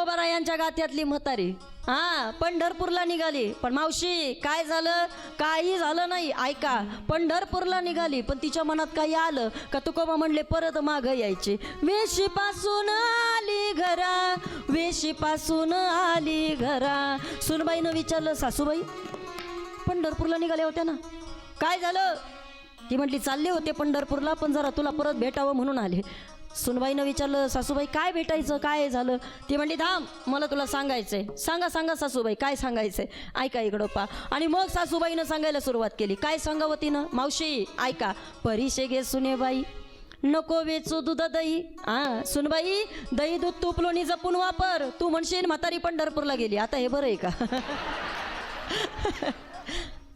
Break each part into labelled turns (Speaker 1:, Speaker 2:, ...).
Speaker 1: तुकोबारायांच्या गात्यातली म्हातारी पंढरपूरला निघाली. पण मावशी काय झालं? काही झालं नाही. ऐका, पंढरपूरला निघाली पण तिच्या मनात काही आलं का तुकोबा म्हणले परत माग यायचे. वेशीपासून आली घरा, वेशीपासून आली घरा. सुनबाईनं विचारलं, सासूबाई पंढरपूरला निघाल्या होत्या ना, काय झालं? ती म्हटली चालले होते पंढरपूरला पण जरा तुला परत भेटावं म्हणून आले. सुनबाईनं विचारलं, सासूबाई काय भेटायचं, काय झालं? ती म्हणली थांब, मला तुला सांगायचंय. सांगा सांगा सासूबाई, काय सांगायचंय? ऐका इकडं पा. आणि मग सासूबाईनं सांगायला सुरुवात केली. काय सांगावं तिनं? मावशी ऐका, परीशे घे सुनेबाई, नको वेचू दूध दही. सुनबाई दही दूध तूप लोणी जपून वापर. तू म्हणशील म्हातारी पंढरपूरला गेली, आता हे बरं आहे का?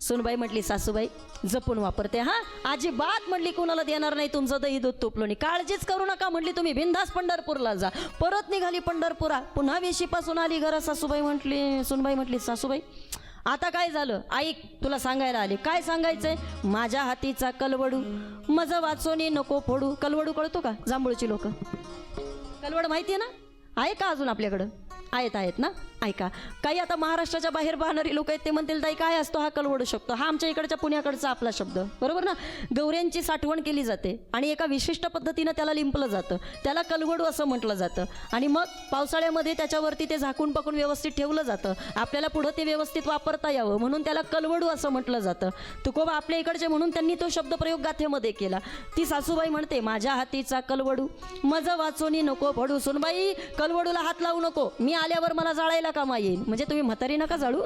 Speaker 1: सुनबाई म्हटली, सासूबाई जपून वापरते. अजिबात म्हटली कुणाला देणार नाही तुमचं दही दूध तूप लोणी, काळजीच करू नका म्हटली. तुम्ही बिनधास्त पंढरपूरला जा. परत निघाली पंढरपुरा, पुन्हा वेशीपासून आली घरा. सासूबाई म्हटली, सुनबाई म्हटली, सासूबाई आता काय झालं? ऐक, तुला सांगायला आले. काय सांगायचंय? माझ्या हातीचा कलवडू मज वाचोनी नको फोडू. कलवडू कळतो का? जांभूळची लोक कलवड माहिती आहे ना? आहे का अजून आपल्याकडं? आहेत ना? ऐका, काही आता महाराष्ट्राच्या बाहेर पाहणारी लोक आहेत ते म्हणतील ताई काय असतो हा कलवडू शब्द? हा आमच्या इकडच्या पुण्याकडचा आपला शब्द, बरोबर ना? गौऱ्यांची साठवण केली जाते आणि एका विशिष्ट पद्धतीनं त्याला लिंपलं जातं, त्याला कलवडू असं म्हटलं जातं. आणि मग पावसाळ्यामध्ये त्याच्यावरती ते झाकून पकून व्यवस्थित ठेवलं जातं, आपल्याला पुढं ते व्यवस्थित वापरता यावं म्हणून त्याला कलवडू असं म्हटलं जातं. तुकोबा आपल्या इकडचे म्हणून त्यांनी तो शब्दप्रयोग गाथेमध्ये केला. ती सासूबाई म्हणते, माझ्या हातीचा कलवडू मज वाचोनी नको फोडू. सुनबाई कलवडूला हात लावू नको, मी आल्यावर मला जाळायला कामा येईल. म्हणजे तुम्ही म्हातारी नका जाळू,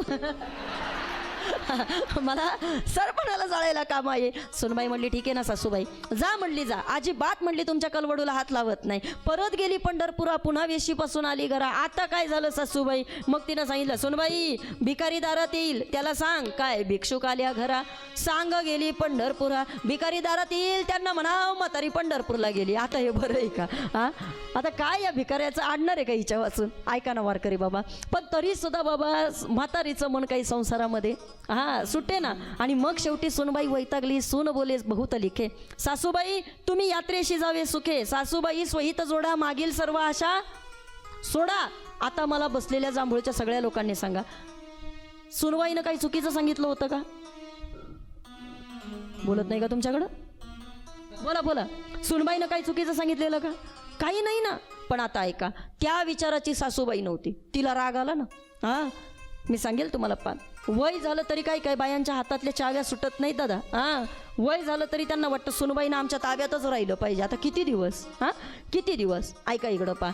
Speaker 1: मला सरपणाला जाळायला कामा येईल. सुनबाई म्हणली ठीक आहे ना सासूबाई, जा म्हणली जा. अजिबात म्हणली तुमच्या कलवडूला हात लावत नाही. परत गेली पंढरपुरा, पुन्हा वेशीपासून आली घरा. आता काय झालं सासूबाई? मग तिनं सांगितलं, सुनबाई भिकारी दारात येईल त्याला सांग. काय? भिक्षुक आल्या घरा, सांग गेली पंढरपुरा. भिकारी दारात येईल त्यांना म्हणाव म्हातारी पंढरपूरला गेली. आता हे बरं आहे का? आता काय या भिकाऱ्याचं आणणार आहे का हिच्या वाचून? ऐका ना वारकरी बाबा, पण तरी सुद्धा बाबा म्हातारीचं मन काही संसारामध्ये सुटे ना. आणि मग शेवटी सुनबाई वैतागली. सून बोले बहुत लिखे, सासूबाई तुम्ही यात्रेशी जावे सुखे. सासूबाई स्वहित जोडा, मागील सर्व आशा सोडा. आता मला बसलेल्या जांभूळच्या सगळ्या लोकांनी सांगा, सुनबाईनं काही चुकीचं सांगितलं होतं का? बोलत नाही का तुमच्याकडं? बोला बोला. सुनबाईनं काही चुकीचं सांगितलेलं का? काही नाही ना. पण आता ऐका, त्या विचाराची सासूबाई नव्हती. तिला राग आला ना. मी सांगेल तुम्हाला, पान वय झालं तरी काय बायांच्या हातातल्या चाव्या सुटत नाही दादा. वय झालं तरी त्यांना वाटतं सुनबाईनं आमच्या ताब्यातच राहिलं पाहिजे. आता किती दिवस? किती दिवस? ऐका इकडं पा.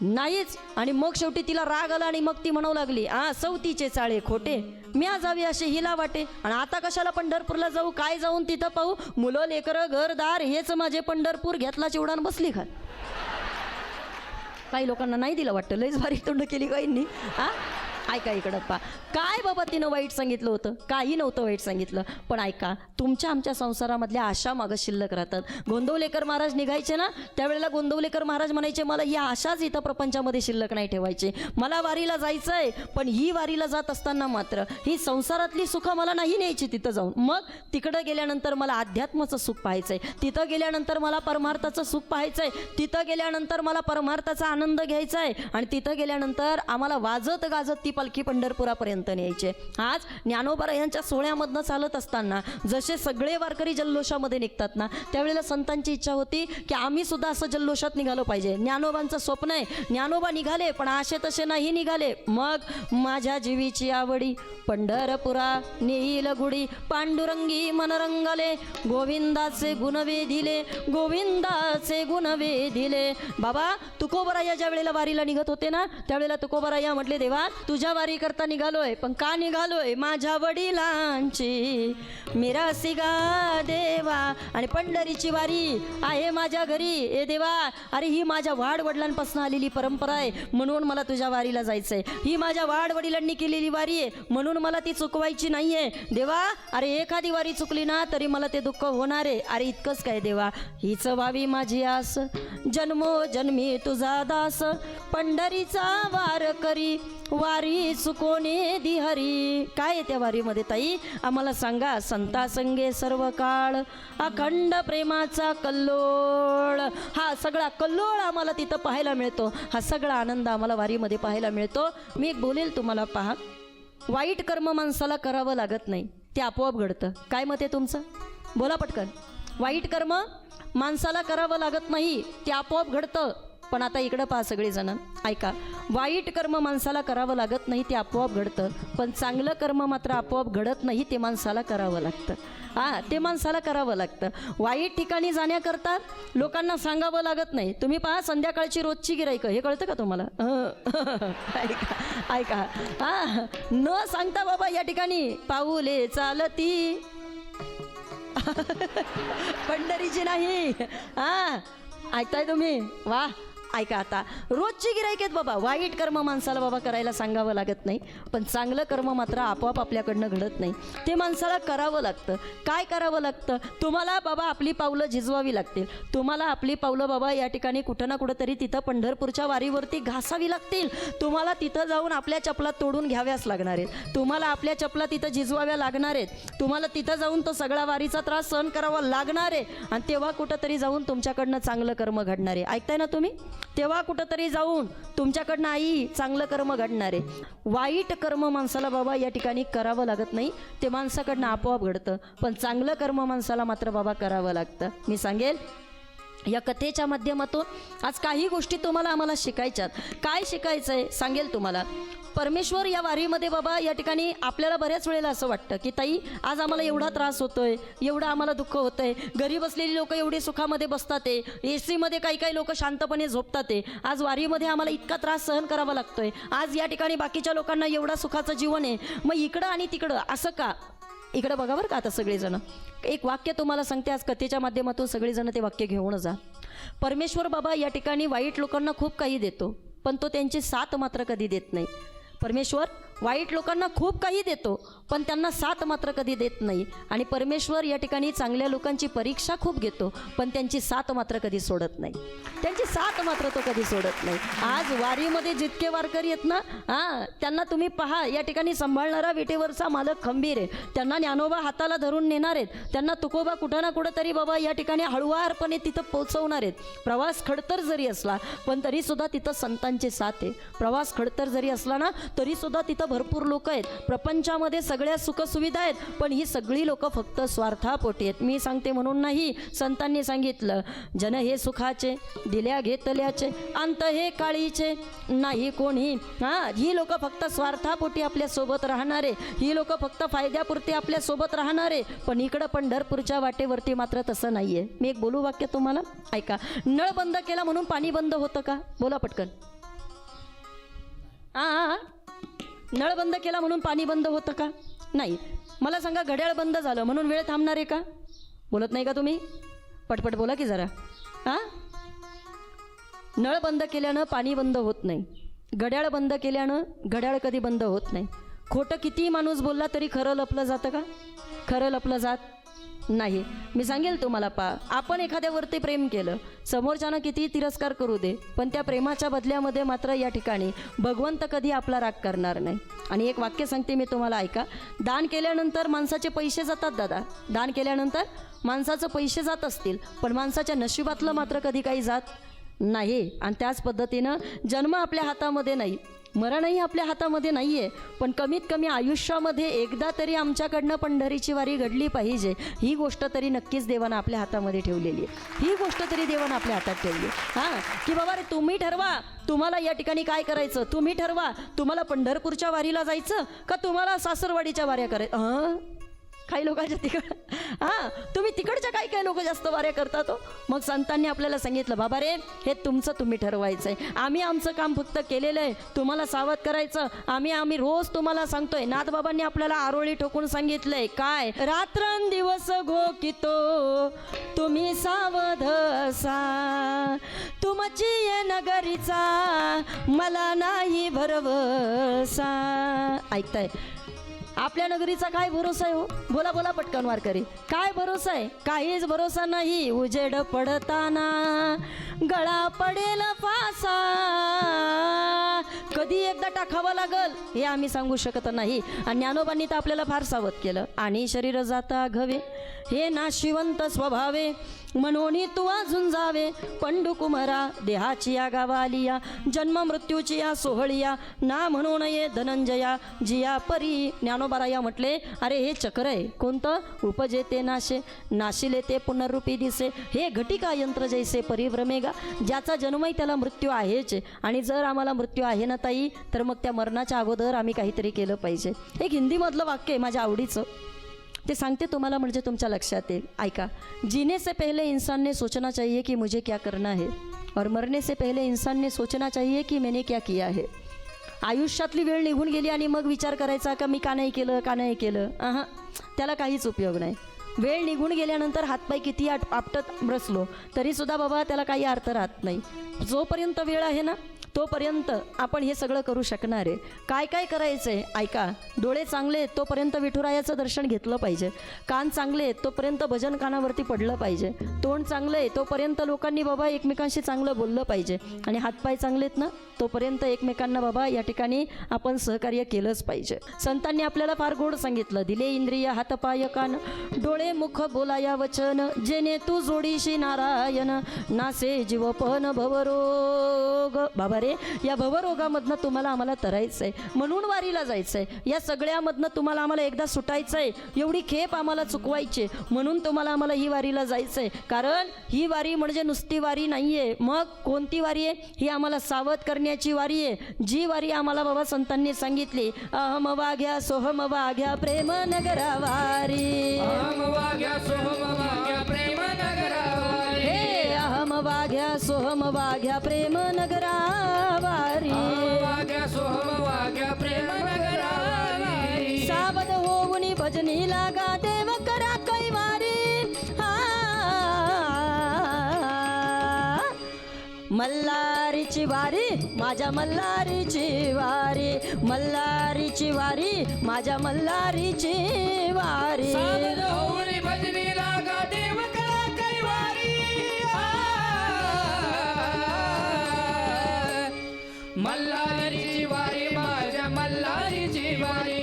Speaker 1: नाहीच. आणि मग शेवटी तिला राग आला आणि मग ती म्हणू लागली, सवतीचे चाळे खोटे, म्या जावे असे हिला वाटे. आणि आता कशाला पंढरपूरला जाऊ? काय जाऊन तिथं पाहू? मुलं लेकरं घरदार हेच माझे पंढरपूर. घेतला चिवडान बसली खात. काही लोकांना नाही दिलं वाटतं, लयच भारी तोंड केली काहींनी. ऐका इकडं पा. काय बाबा तिनं वाईट सांगितलं होतं? काही नव्हतं वाईट सांगितलं. पण ऐका, तुमच्या आमच्या संसारामधल्या आशा मागं शिल्लक राहतात. गोंदवलेकर महाराज निघायचे ना, त्यावेळेला गोंदवलेकर महाराज म्हणायचे, मला ही आशाच इथं प्रपंचामध्ये शिल्लक नाही ठेवायचे. मला वारीला जायचंय, पण ही वारीला जात असताना मात्र ही संसारातली सुखं मला नाही न्यायची तिथं जाऊन. मग तिकडं गेल्यानंतर मला अध्यात्माचं सुख पाहायचंय, तिथं गेल्यानंतर मला परमार्थाचं सुख पाहायचंय, तिथं गेल्यानंतर मला परमार्थाचा आनंद घ्यायचा आहे. आणि तिथं गेल्यानंतर आम्हाला वाजत गाजत ती पालखी पंढरपुरापर्यंत न्यायचे. आज ज्ञानोबा यांच्या सोहळ्यामधनं चालत असताना जसे सगळे वारकरी जल्लोषामध्ये निघतात ना, त्यावेळेला संतांची इच्छा होती की आम्ही सुद्धा असं जल्लोषात निघालो पाहिजे. ज्ञानोबांचं स्वप्न आहे. ज्ञानोबा निघाले पण आशे तसे नाही निघाले. मग माझ्या जीवीची आवडी पंढरपुरा नेईल गुडी, पांडुरंगी मनरंगले, गोविंदाचे गुण वेधिले, गोविंदाचे गुण वेधिले. बाबा तुकोबराया ज्या वेळेला वारीला निघत होते ना, त्यावेळेला तुकोबराया म्हटले, देवा तुझ्या वारी करता निघालोय, पण का निघालोय? माझ्या वडिलांची मिरासी गा देवा, आणि पंढरीची वारी आहे माझ्या घरी. ए देवा, अरे ही माझ्या वाडवडिलांपासून आलेली परंपरा आहे म्हणून मला तुझ्या वारीला जायचंय. ही माझ्या वाडवडिलांनी केलेली वारी आहे म्हणून मला ती चुकवायची नाहीये देवा. अरे एखादी वारी चुकली ना तरी मला ते दुःख होणार आहे. अरे इतकंच काय देवा, हीच व्हावी माझी आस, जन्मो जन्मी तुझा दास, पंढरीचा वार करी वारी वारी सुकोने दिहरी. काय आहे त्या वारीमध्ये ताई आम्हाला सांगा. संता संगे सर्व काळ अखंड प्रेमाचा कल्लोळ. हा सगळा कल्लोळ आम्हाला तिथं पाहायला मिळतो. हा सगळा आनंद आम्हाला वारीमध्ये पाहायला मिळतो. मी एक बोलेल तुम्हाला, पहा, वाईट कर्म माणसाला करावं लागत नाही, ते आपोआप घडतं. काय मत आहे तुमचं? बोला पटकन. वाईट कर्म माणसाला करावं लागत नाही, ते आपोआप घडतं. पण आता इकडं पहा सगळेजण, ऐका. वाईट कर्म माणसाला करावं लागत नाही, ते आपोआप घडतं. पण चांगलं कर्म मात्र आपोआप घडत नाही, ते माणसाला करावं लागतं. ते माणसाला करावं लागतं. वाईट ठिकाणी जाण्याकरता लोकांना सांगावं लागत नाही. तुम्ही पहा संध्याकाळची रोजची गिराईक, हे कळतं का तुम्हाला? ऐका ऐका. न सांगता बाबा या ठिकाणी पाऊले चालती पंढरीची नाही. ऐकताय तुम्ही? वा. ऐका आता, रोजची गिराईक आहेत बाबा. वाईट कर्म माणसाला बाबा करायला सांगावं लागत नाही, पण चांगलं कर्म मात्र आपोआप आपल्याकडनं घडत नाही, ते माणसाला करावं लागतं. काय करावं लागतं? तुम्हाला बाबा आपली पावलं झिजवावी लागतील. तुम्हाला आपली पावलं बाबा या ठिकाणी कुठं ना कुठं तरी तिथं पंढरपूरच्या वारीवरती घासावी लागतील. तुम्हाला तिथं जाऊन आपल्या चपला तोडून घ्याव्याच लागणार आहेत. तुम्हाला आपल्या चपला तिथं झिजवाव्या लागणार आहेत. तुम्हाला तिथं जाऊन तो सगळा वारीचा त्रास सहन करावा लागणार आहे. आणि तेव्हा कुठंतरी जाऊन तुमच्याकडनं चांगलं कर्म घडणार आहे. ऐकताय ना तुम्ही? तेव्हा कुठंतरी जाऊन तुमच्याकडनं आई चांगलं कर्म घडणार आहे. वाईट कर्म माणसाला बाबा या ठिकाणी करावं लागत नाही, ते माणसाकडनं आपोआप घडतं. पण चांगलं कर्म माणसाला मात्र बाबा करावं लागतं. मी सांगेल या कथेच्या माध्यमातून आज काही गोष्टी तुम्हाला आम्हाला शिकायच्यात. काय शिकायचं आहे सांगेल तुम्हाला. परमेश्वर या वारीमध्ये बाबा या ठिकाणी आपल्याला बऱ्याच वेळेला असं वाटतं की ताई आज आम्हाला एवढा त्रास होतोय, एवढं आम्हाला दुःख होतंय. घरी बसलेली लोक एवढी सुखामध्ये बसतात, AC मध्ये काही काही लोक शांतपणे झोपतात. आज वारीमध्ये आम्हाला इतका त्रास सहन करावा लागतोय. आज या ठिकाणी बाकीच्या लोकांना एवढा सुखाचं जीवन आहे, मग इकडं आणि तिकडं असं का? इकडं बघा बरं का आता सगळेजण. एक वाक्य तुम्हाला सांगते आज कथेच्या माध्यमातून, सगळेजण ते वाक्य घेऊन जा. परमेश्वर बाबा या ठिकाणी वाईट लोकांना खूप काही देतो, पण तो त्यांची साथ मात्र कधी देत नाही. परमेश्वर वाईट लोकांना खूप काही देतो, पण त्यांना साथ मात्र कधी देत नाही. आणि परमेश्वर या ठिकाणी चांगल्या लोकांची परीक्षा खूप घेतो, पण त्यांची साथ मात्र कधी सोडत नाही. त्यांची साथ मात्र तो कधी सोडत नाही. आज वारीमध्ये जितके वारकरी आहेत ना, त्यांना तुम्ही पहा, या ठिकाणी सांभाळणारा विटेवरचा मालक खंबीर आहे. त्यांना ज्ञानोबा हाताला धरून नेणार आहेत. त्यांना तुकोबा कुठं ना कुठं तरी बाबा या ठिकाणी हळुवारपणे तिथं पोहोचवणार आहेत. प्रवास खडतर जरी असला पण तरीसुद्धा तिथं संतांची साथ आहे. प्रवास खडतर जरी असला ना तरीसुद्धा तिथं भरपूर लोक आहेत. प्रपंचामध्ये सगळ्या सुखसुविधा आहेत, पण ही सगळी लोक फक्त स्वार्थापोटी आहेत. मी सांगते म्हणून नाही, संतांनी सांगितलं, जन हे सुखाचे दिल्या घेतल्याचे अंत हे काळीचे नाही कोणी. ही लोक फक्त स्वार्थापोटी आपल्या सोबत राहणारे, ही लोक फक्त फायद्यापुरते आपल्या सोबत राहणारे. पण इकडं पंढरपूरच्या वाटेवरती मात्र तसं नाहीये. मी एक बोलू वाक्य तुम्हाला, ऐका. नळ बंद केला म्हणून पाणी बंद होतं का? बोला पटकन. नळ बंद केला म्हणून पाणी बंद होतं का? नाही. मला सांगा, घड्याळ बंद झालं म्हणून वेळ थांबणार आहे का? बोलत नाही का तुम्ही? पटपट बोला की जरा. नळ बंद केल्यानं पाणी बंद होत नाही. घड्याळ बंद केल्यानं घड्याळ कधी बंद होत नाही. खोटं कितीही माणूस बोलला तरी खरं लपलं जातं का? खरं लपलं जात नाही. मी सांगेल तुम्हाला, आपण एखाद्यावरती प्रेम केलं, समोरच्यानं कितीही तिरस्कार करू दे, पण त्या प्रेमाच्या बदल्यामध्ये मात्र या ठिकाणी भगवंत कधी आपला राग करणार नाही. आणि एक वाक्य सांगते मी तुम्हाला, ऐका. दान केल्यानंतर माणसाचे पैसे जातात दादा. दान केल्यानंतर माणसाचं पैसे जात असतील, पण माणसाच्या नशिबातलं मात्र कधी काही जात नाही. आणि त्याच पद्धतीनं जन्म आपल्या हातामध्ये नाही, मरणही आपल्या हातामध्ये नाही आहे, पण कमीत कमी आयुष्यामध्ये एकदा तरी आमच्याकडनं पंढरीची वारी घडली पाहिजे, ही गोष्ट तरी नक्कीच देवानं आपल्या हातामध्ये ठेवलेली आहे. ही गोष्ट तरी देवानं आपल्या हातात ठेवली. की बाबा रे, तुम्ही ठरवा तुम्हाला या ठिकाणी काय करायचं. तुम्ही ठरवा तुम्हाला पंढरपूरच्या वारीला जायचं का तुम्हाला सासरवाडीच्या वाऱ्या करायचं. काही लोकांच्या तिकड तुम्ही तिकडच्या काही काही लोक जास्त वाऱ्या करतात. मग संतांनी आपल्याला सांगितलं, बाबा रे, हे तुमचं तुम्ही ठरवायचं आहे. आम्ही आमचं काम फक्त केलेलं आहे, तुम्हाला सावध करायचं. आम्ही रोज तुम्हाला सांगतोय. नाथबाबांनी आपल्याला आरोळी ठोकून सांगितलंय, काय? रात्रंदिवस घोकितो तुम्ही सावध असा, तुमची ये नगरीचा मला नाही भरवसा. ऐकताय? आपल्या नगरीचा काय भरोसा आहे हो? बोला बोला पटकन वारकरी. काय भरोसा आहे? काहीच भरोसा नाही. उजेड पडताना गळा पडेल फासा, कधी एकदा टाकावा लागल हे आम्ही सांगू शकत नाही. आणि ज्ञानोबांनी तर आपल्याला फार सावध केलं. आणि शरीर जाता घवे हे नाशिवंत स्वभावे मनोनी तू झुंजावे. पंडू कुमारा देहाची या गावालिया जन्म मृत्यूची या सोहळिया ना म्हणून ये धनंजया जिया परी. ज्ञानोबाराया म्हटले अरे हे चक्र आहे कोणतं? उपजे ते नाशे नाशिले ते पुनर्रूपी दिसे हे घटिका यंत्र जैसे परिभ्रमेगा. ज्याचा जन्मही त्याला मृत्यू आहेच. आणि जर आम्हाला मृत्यू आहे ना ताई तर मग त्या मरणाच्या अगोदर आम्ही काहीतरी केलं पाहिजे. एक हिंदीमधलं वाक्य आहे माझ्या आवडीचं, ते सांगते तुम्हाला म्हणजे तुमच्या लक्षात येईल. ऐका. जीने से पहले इंसान ने सोचना चाहिए कि मुझे क्या करना है और मरने से पहले इंसान ने सोचना चाहिए कि मैंने क्या किया है. आयुष्यातली वेळ निघून गेली आणि मग विचार करायचा का मी का नाही केलं का नाही केलं. त्याला काहीच उपयोग नाही. वेळ निघून गेल्यानंतर हातपाय किती आपटत बसलो तरीसुद्धा बाबा त्याला काही अर्थ राहत नाही. जोपर्यंत वेळ आहे ना तोपर्यंत आपण हे सगळं करू शकणार आहे. काय काय करायचं आहे ऐका. डोळे चांगले आहेत तोपर्यंत विठुरायाचं दर्शन घेतलं पाहिजे. कान चांगले आहेत तोपर्यंत भजन कानावरती पडलं पाहिजे. तोंड चांगलं आहे तोपर्यंत लोकांनी बाबा एकमेकांशी चांगलं बोललं पाहिजे. आणि हातपाय चांगले आहेत ना तोपर्यंत एकमेकांना बाबा या ठिकाणी आपण सहकार्य केलंच पाहिजे. संतांनी आपल्याला फार गोड सांगितलं. दिले इंद्रिय हातपाय कान डोळे मुख बोलाया वचन जेने तू जोडीशी नारायण नासे जीवपन भवरोग. बाबा रे या भवरोगामधनं तुम्हाला आम्हाला तरायचं आहे म्हणून वारीला जायचं आहे. या सगळ्यामधनं तुम्हाला आम्हाला एकदा सुटायचं आहे. एवढी खेप आम्हाला चुकवायची म्हणून तुम्हाला आम्हाला ही वारीला जायचं आहे. कारण ही वारी म्हणजे नुसती वारी नाही आहे. मग कोणती वारी आहे? ही आम्हाला सावध करण्याची वारी आहे. जी वारी आम्हाला बाबा संतांनी सांगितली. अहम वाघ्या सोहम वाघ्या प्रेम नगरा वारी.
Speaker 2: अहम वाघ्या सोहम वाघ्या प्रेम नगरा वारी.
Speaker 1: हे अहम वाघ्या सोहम वाघ्या प्रेम नगरा वारी.
Speaker 2: वाघ्या सोहम वाघ्या प्रेम नगरा वारी.
Speaker 1: सावध होऊनी भजनी लागा देव करा कैवारी. मल्हारीची वारी माझ्या मल्हारीची वारी. मल्हारीची वारी माझ्या मल्हारीची वारी.
Speaker 2: सावध होऊनी भजनी लागा देव करा कैवारी. मल्हारीची वारी माझ्या मल्हारीची वारी.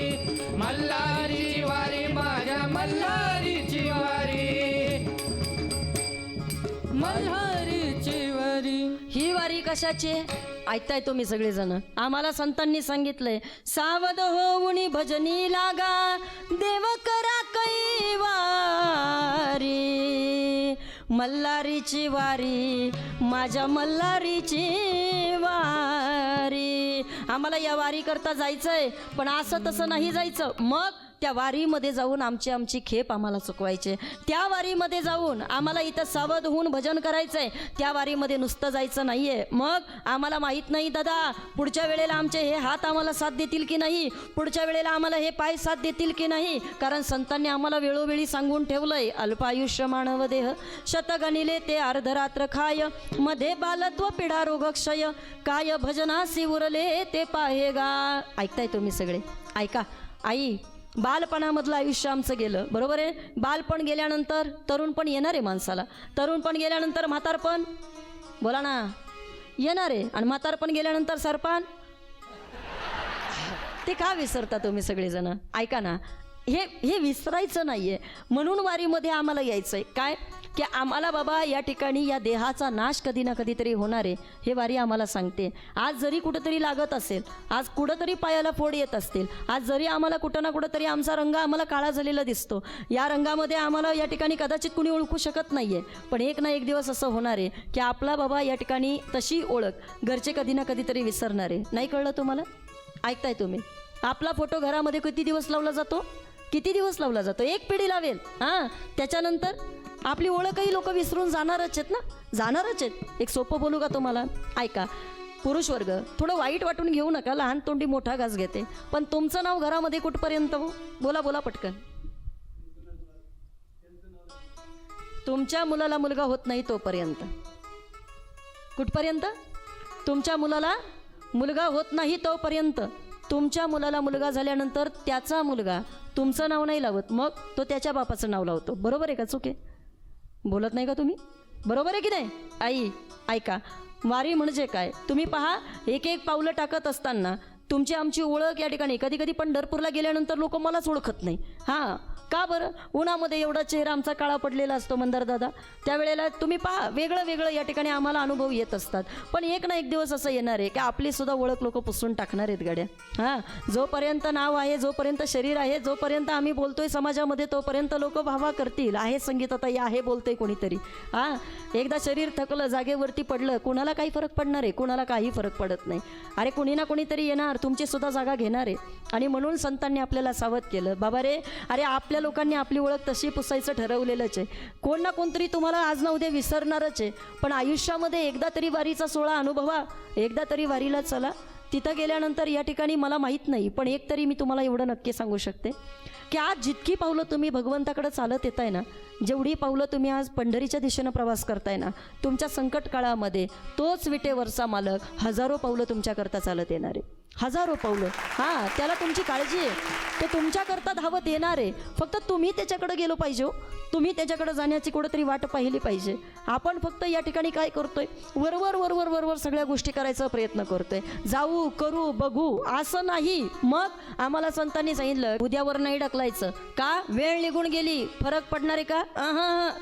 Speaker 2: मल्हारीची वारी माझ्या मल्हारीची वारी. मल्हारीची वारी.
Speaker 1: ही वारी कशाची? ऐकताय तुम्ही सगळेजण. आम्हाला संतांनी सांगितलंय सावध होऊनी भजनी लागा देव करा कैवारी. मल्हारीची वारी माझ्या मल्हारीची वारी. आम्हाला या वारी करता जायचंय पण असं तसं नाही जायचं. मग त्या वारीमध्ये जाऊन आमची खेप आम्हाला चुकवायचे. त्या वारीमध्ये जाऊन आम्हाला इथं सावध होऊन भजन करायचंय. त्या वारीमध्ये नुसतं जायचं नाहीये. मग आम्हाला माहीत नाही दादा पुढच्या वेळेला आमचे हे हात आम्हाला साथ देतील की नाही, पुढच्या वेळेला आम्हाला हे पाय साथ देतील की नाही. कारण संतांनी आम्हाला वेळोवेळी सांगून ठेवलंय अल्पायुष्य मानव देह शतगणिले ते अर्धरात्र खाय मध्ये बालत्व पिढा रोगक्षय काय भजनासी उरले ते पाहेगा. ऐकताय तुम्ही सगळे? ऐका. आई बालपणामधलं आयुष्य आमचं गेलं बरोबर आहे. बालपण गेल्यानंतर तरुणपण येणार आहे माणसाला. तरुणपण गेल्यानंतर म्हातारपण बोला ना येणार आहे. आणि म्हातारपण गेल्यानंतर सरपण ते का विसरता तुम्ही सगळेजण? ऐका ना हे विसरायचं नाही आहे. म्हणून वारीमध्ये आम्हाला यायचं आहे. काय की आम्हाला बाबा या ठिकाणी या देहाचा नाश कधी ना कधीतरी होणार आहे हे वारी आम्हाला सांगते. आज जरी कुठंतरी लागत असेल, आज कुठंतरी पायाला फोड येत असतील, आज जरी आम्हाला कुठं ना कुठंतरी आमचा रंग आम्हाला काळा झालेला दिसतो, या रंगामध्ये आम्हाला या ठिकाणी कदाचित कुणी ओळखू शकत नाही आहे. पण एक ना एक दिवस असं होणार आहे की आपला बाबा या ठिकाणी तशी ओळख घरचे कधी ना कधीतरी विसरणार आहे. नाही कळलं तुम्हाला? ऐकताय तुम्ही? आपला फोटो घरामध्ये किती दिवस लावला जातो? किती दिवस लावला जातो? एक पिढी लावेल. त्याच्यानंतर आपली ओळखही लोक विसरून जाणारच आहेत ना, जाणारच आहेत. एक सोपं बोलू का तुम्हाला? ऐका. पुरुष वर्ग थोडं वाईट वाटून घेऊ नका. लहान तोंडी मोठा घास घेते. पण तुमचं नाव घरामध्ये कुठपर्यंत? बोला बोला पटकन. तुमच्या मुलाला मुलगा होत नाही तोपर्यंत. कुठपर्यंत? तुमच्या मुलाला मुलगा होत नाही तोपर्यंत. तुमच्या मुलाला मुलगा झाल्यानंतर त्याचा मुलगा तुमचं नाव नाही लावत, मग तो त्याच्या बापाचं नाव लावतो. बरोबर आहे का? चूक आहे? बोलत नाही का तुम्ही? बरोबर आहे की नाही? आई ऐका. वारी म्हणजे काय? तुम्ही पहा, एक एक पावलं टाकत असताना तुमची आमची ओळख या ठिकाणी कधी कधी पंढरपूरला गेल्यानंतर लोक मलाच ओळखत नाही. हां, का बरं? उन्हामध्ये एवढा चेहरा आमचा काळा पडलेला असतो मंदार दादा. त्यावेळेला तुम्ही पहा, वेगळं वेगळं या ठिकाणी आम्हाला अनुभव येत असतात. पण एक ना एक दिवस असं येणार आहे की आपली सुद्धा ओळख लोक पुसून टाकणार आहेत गड्या. हां, जोपर्यंत नाव आहे, जोपर्यंत शरीर आहे, जोपर्यंत आम्ही बोलतोय समाजामध्ये, तोपर्यंत लोक भावा करतील. आहे संगीताताई, आहे बोलतोय कोणीतरी. हां, एकदा शरीर थकलं, जागेवरती पडलं, कुणाला काही फरक पडणार आहे? कुणाला काही फरक पडत नाही. अरे कुणी ना कोणीतरी येणार, तुमची सुद्धा जागा घेणार आहे. आणि म्हणून संतांनी आपल्याला सावध केलं, बाबा रे, अरे आपल्या लोकांनी आपली ओळख तशी पुसायचं ठरवलेलंच आहे. कोण ना कोणतरी तुम्हाला आज ना उद्या विसरणारच आहे. पण आयुष्यामध्ये एकदा तरी वारीचा सोहळा अनुभवा, एकदा तरी वारीला चला. तिथं गेल्यानंतर या ठिकाणी मला माहीत नाही, पण एक तरी मी तुम्हाला एवढं नक्की सांगू शकते की आज जितकी पावलं तुम्ही भगवंताकडे चालत येत आहे ना, जेवढी पावलं तुम्ही आज पंढरीच्या दिशेनं प्रवास करताय ना, तुमच्या संकट काळामध्ये तोच विटेवरचा मालक हजारो पावलं तुमच्याकरता चालत येणार आहे. हजारो पावलं. हां, त्याला तुमची काळजी आहे. तो तुमच्याकरता धावत येणार आहे. फक्त तुम्ही त्याच्याकडे गेलो पाहिजे हो. तुम्ही त्याच्याकडे जाण्याची कुठेतरी वाट पाहिली पाहिजे. आपण फक्त या ठिकाणी काय करतोय, वरवर वरवर वरवर सगळ्या गोष्टी करायचा प्रयत्न करतोय. जाऊ, करू, बघू असं नाही. मग आम्हाला संतांनी सांगितलं, उद्यावर नाही ढकलायचं. का? वेळ निघून गेली, फरक पडणार आहे का?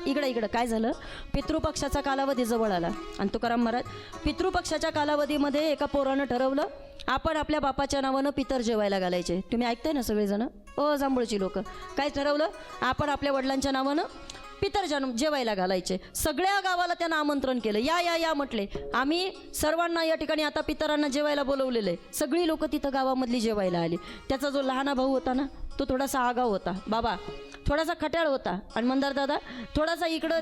Speaker 1: इकडं काय झालं, पितृपक्षाचा कालावधी जवळ आला आणि तुकाराम महाराज, पितृपक्षाच्या कालावधीमध्ये एका पोरानं ठरवलं, आपण आपल्या बापाच्या नावानं पितर जेवायला घालायचे. तुम्ही ऐकताय ना सगळेजण, जांभूळची लोक, काय ठरवलं? आपण आपल्या वडिलांच्या नावानं पितर जेवायला घालायचे. सगळ्या गावाला त्यांना आमंत्रण केलं. या या या म्हटले, आम्ही सर्वांना या ठिकाणी आता पितरांना जेवायला बोलवलेलं आहे. सगळी लोक तिथं गावामधली जेवायला आली. त्याचा जो लहाना भाऊ होता ना, तो थोडासा आगाव होता, बाबा थोडासा खट्याळ होता. आणि मंदार दादा थोडासा इकडं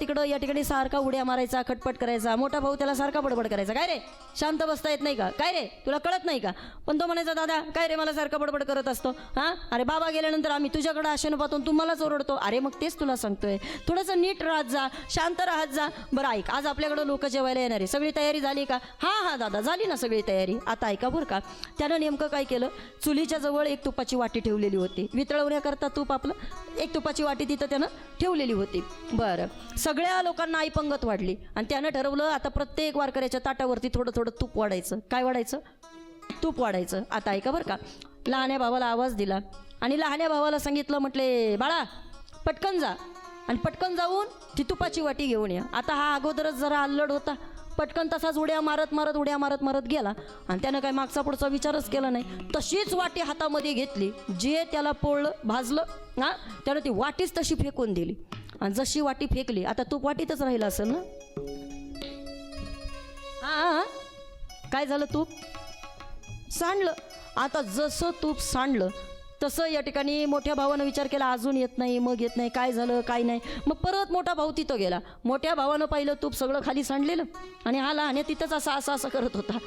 Speaker 1: तिकडं या ठिकाणी सारखा उड्या मारायचा, खटपट करायचा. मोठा भाऊ त्याला सारखा बडबड करायचा, काय रे शांत बसता येत नाही का? काय रे तुला कळत नाही का? पण तो म्हणायचा, दादा काय रे मला सारखा बडबड करत असतो. हां, अरे बाबा गेल्यानंतर आम्ही तुझ्याकडे आशेनं पाहतो, तू मलाच ओरडतो. अरे मग तेच तुला सांगतोय, थोडंसं नीट राहत जा, शांत राहत जा. बरं ऐक, आज आपल्याकडं लोक जेवायला येणार आहे, सगळी तयारी झाली का? हां दादा झाली ना सगळी तयारी. आता ऐका बरं का, त्यानं नेमकं काय केलं, चुलीच्या जवळ एक तुपाची वाटी ठेवलेली होती. वितळवण्याकरता तूप आपलं, एक तुपाची वाटी तिथं त्यानं ठेवलेली होती. बरं, सगळ्या लोकांना ऐपंगत वाढली आणि त्यानं ठरवलं, आता प्रत्येक वारकऱ्याच्या ताटावरती थोडं थोडं तूप वाढायचं. काय वाढायचं? तूप वाढायचं. आता ऐका बरं का, लहान्या भावाला आवाज दिला आणि लहान्या भावाला सांगितलं, म्हटले बाळा पटकन जा आणि पटकन जाऊन ती तुपाची वाटी घेऊन या. आता हा अगोदरच जरा अल्लड होता, पटकन तसाच उड्या मारत गेला आणि त्यानं काय मागचा पुढचा विचारच केला नाही. तशीच वाटी हातामध्ये घेतली, जे त्याला पोळलं भाजलं हां, त्यानं ती वाटीच तशी फेकून दिली. आणि जशी वाटी फेकली, आता तूप वाटीतच राहिलं असेल ना. हां, काय झालं, तूप सांडलं. आता जसं तूप सांडलं तसं या ठिकाणी मोठ्या भावानं विचार केला, अजून येत नाही, मग येत नाही, काय झालं काय नाही. मग परत मोठा भाऊ तिथं गेला. मोठ्या भावानं पाहिलं तूप सगळं खाली सांडलेलं आणि हा लहान तिथंच असं करत होता.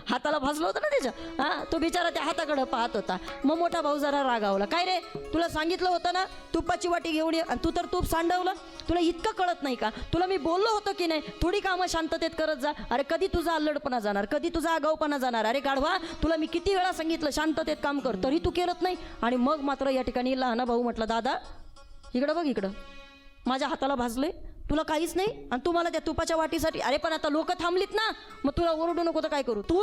Speaker 1: हाताला भाजलं होतं ना त्याच्या. हां, तो बिचारा त्या हाताकडं पाहत होता. मग मोठा भाऊ जरा रागावला, काय रे तुला सांगितलं होतं ना तुपाची वाटी घेऊन ये आणि तू तर तूप सांडवलं. तुला इतकं कळत नाही का? तुला मी बोललो होतं की नाही, थोडी कामं शांततेत करत जा. अरे कधी तुझा अल्लडपणा जाणार, कधी तुझा आगाऊपणा जाणार? अरे गाढवा, तुला मी किती वेळा सांगितलं शांततेत काम कर, तरी तू केलत नाही. आणि मग मात्र या ठिकाणी लहाना भाऊ म्हटला, दादा इकडं बघ, इकडं माझ्या हाताला भाजले, तुला काहीच नाही आणि तू मला त्या तुपाच्या वाटीसाठी. अरे पण आता लोक थांबलीत ना, मग तुला ओरडू नको तर काय करू? तू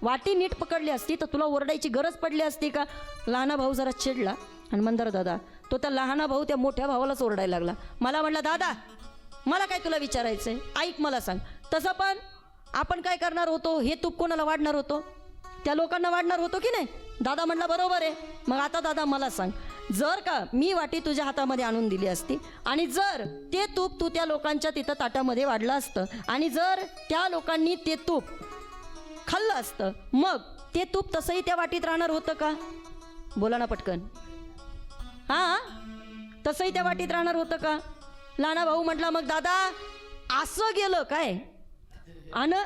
Speaker 1: वाटी नीट पकडली असती तर तुला ओरडायची गरज पडली असती का? लहाना भाऊ जरा चिडला आणि मंदार दादा तो त्या लहाना भाऊ त्या मोठ्या भावालाच ओरडायला लागला. मला म्हटला, दादा मला काय तुला विचारायचंय, ऐक मला सांग. तसं पण आपण काय करणार होतो, हे तूप कोणाला वाढणार होतो? त्या लोकांना वाढणार होतो की नाही? दादा म्हटला, बरोबर आहे. मग आता दादा मला सांग, जर का मी वाटी तुझ्या हातामध्ये आणून दिली असती आणि जर ते तूप तू त्या लोकांच्या तिथं ताटामध्ये वाढलं असतं आणि जर त्या लोकांनी ते तूप खाल्लं असतं, मग ते तूप तसंही त्या वाटीत राहणार होतं का? बोला ना पटकन. हां, तसंही त्या वाटीत राहणार होतं का? लहाना भाऊ म्हटला, मग दादा असं गेलं काय? आणि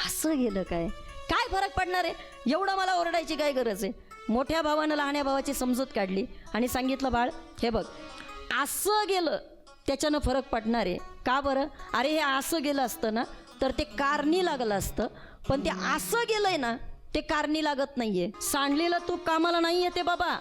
Speaker 1: असं गेलं काय? काय फरक पडणार आहे? एवढं मला ओरडायची काय गरज आहे? मोठ्या भावानं लहान्या भावाची समजूत काढली आणि सांगितलं, बाळ हे बघ, असं गेलं त्याच्यानं फरक पडणार आहे का बरं? अरे हे असं गेलं असतं ना तर ते कारणी लागलं असतं, पण ते असं गेलंय ना ते कारणी लागत नाहीये. सांडलेलं तूप कामाला नाही येते बाबा.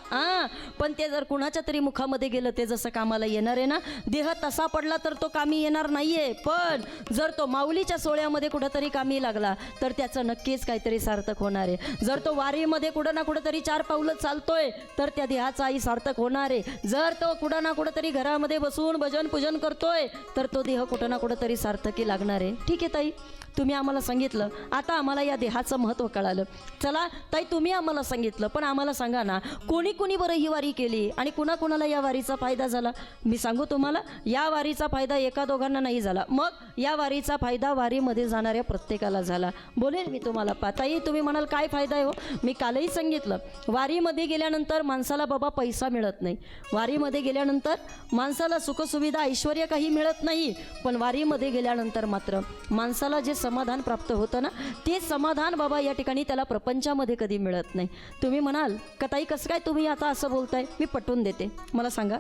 Speaker 1: पण ते जर कुणाच्या तरी मुखामध्ये गेलं ते जसं कामाला येणार आहे ना, देह तसा पडला तर तो कामी येणार नाहीये. पण जर तो माऊलीच्या सोहळ्यामध्ये कुठंतरी कामी लागला तर त्याचं नक्कीच काहीतरी सार्थक होणार आहे. जर तो वारीमध्ये कुठं ना कुठं तरी 4 पावलं चालतोय तर त्या देहाचाही सार्थक होणार आहे. जर तो कुठं ना कुठं तरी घरामध्ये बसून भजन पूजन करतोय तर तो देह कुठं ना कुठं तरी सार्थकी लागणार आहे. ठीक आहे ताई, तुम्ही आम्हाला सांगितलं, आता आम्हाला या देहाचं महत्त्व कळालं. चला ताई, तुम्ही आम्हाला सांगितलं, पण आम्हाला सांगा ना, कोणी कोणी बरं ही वारी केली आणि कुणाकुणाला या वारीचा फायदा झाला? मी सांगू तुम्हाला, या वारीचा फायदा एका दोघांना नाही झाला, मग या वारीचा फायदा वारीमध्ये जाणाऱ्या प्रत्येकाला झाला. बोलेल मी तुम्हाला. ताई, तुम्ही म्हणाल काय फायदा आहे हो? मी कालही सांगितलं, वारीमध्ये गेल्यानंतर माणसाला बाबा पैसा मिळत नाही. वारीमध्ये गेल्यानंतर माणसाला सुखसुविधा ऐश्वर्य काही मिळत नाही. पण वारीमध्ये गेल्यानंतर मात्र माणसाला जे समाधान प्राप्त होतं ना, ते समाधान बाबा या ठिकाणी त्याला प्रपंचामध्ये कधी मिळत नाही. तुम्ही म्हणाल का ताई कसं काय तुम्ही आता असं बोलताय? मी पटवून देते. मला सांगा,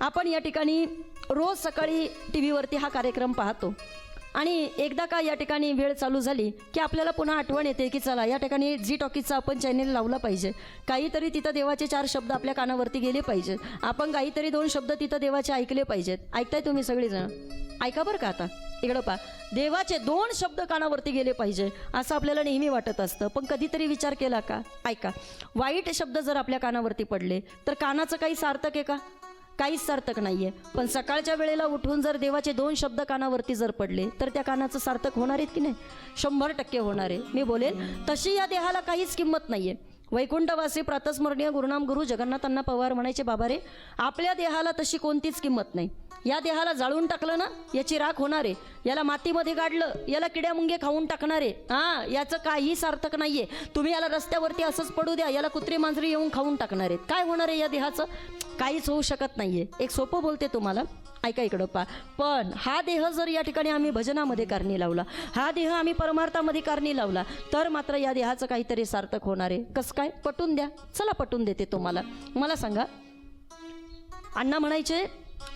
Speaker 1: आपण या ठिकाणी रोज सकाळी टी व्हीवरती हा कार्यक्रम पाहतो आणि एकदा का या ठिकाणी वेळ चालू झाली की आपल्याला पुन्हा आठवण येते की चला या ठिकाणी झी टॉकीजचा आपण चॅनेल लावला पाहिजे. काहीतरी तिथं देवाचे 4 शब्द आपल्या कानावरती गेले पाहिजेत. आपण काहीतरी 2 शब्द तिथं देवाचे ऐकले पाहिजेत. ऐकताय तुम्ही सगळेजण? ऐका बरं का. आता इकडं पहा, देवाचे 2 शब्द कानावरती गेले पाहिजे असं आपल्याला नेहमी वाटत असतं, पण कधीतरी विचार केला का? ऐका, वाईट शब्द जर आपल्या कानावरती पडले तर कानाचं काही सार्थक आहे का? काहीच सार्थक नाहीये. पण सकाळच्या वेळेला उठून जर देवाचे 2 शब्द कानावरती जर पडले तर त्या कानाचं सार्थक होणार आहेत की नाही? 100% होणार आहे. मी बोलेल तशी या देहाला काहीच किंमत नाहीये. वैकुंठवासी प्रातस्मरणीय गुरुनाम गुरु जगन्नाथांना पवार म्हणायचे, बाबा रे, आपल्या देहाला तशी कोणतीच किंमत नाही. या देहाला जाळून टाकलं ना, याची राख होणार आहे. याला मातीमध्ये गाडलं, याला किड्या मुंगे खाऊन टाकणार आहे. याचं काही सार्थक नाहीये. तुम्ही याला रस्त्यावरती असंच पडू द्या, याला कुत्री मांजरी येऊन खाऊन टाकणार आहेत. काय होणार आहे या देहाचं? काहीच होऊ शकत नाहीये. एक सोपं बोलते तुम्हाला, ऐका इकडं पा. पण हा देह जर या ठिकाणी आम्ही भजनामध्ये कारणी लावला, हा देह आम्ही परमार्थामध्ये कारणी लावला तर मात्र या देहाचं काहीतरी सार्थक होणार आहे. कसं काय? पटून द्या. चला पटून देते तुम्हाला. मला सांगा, अण्णा म्हणायचे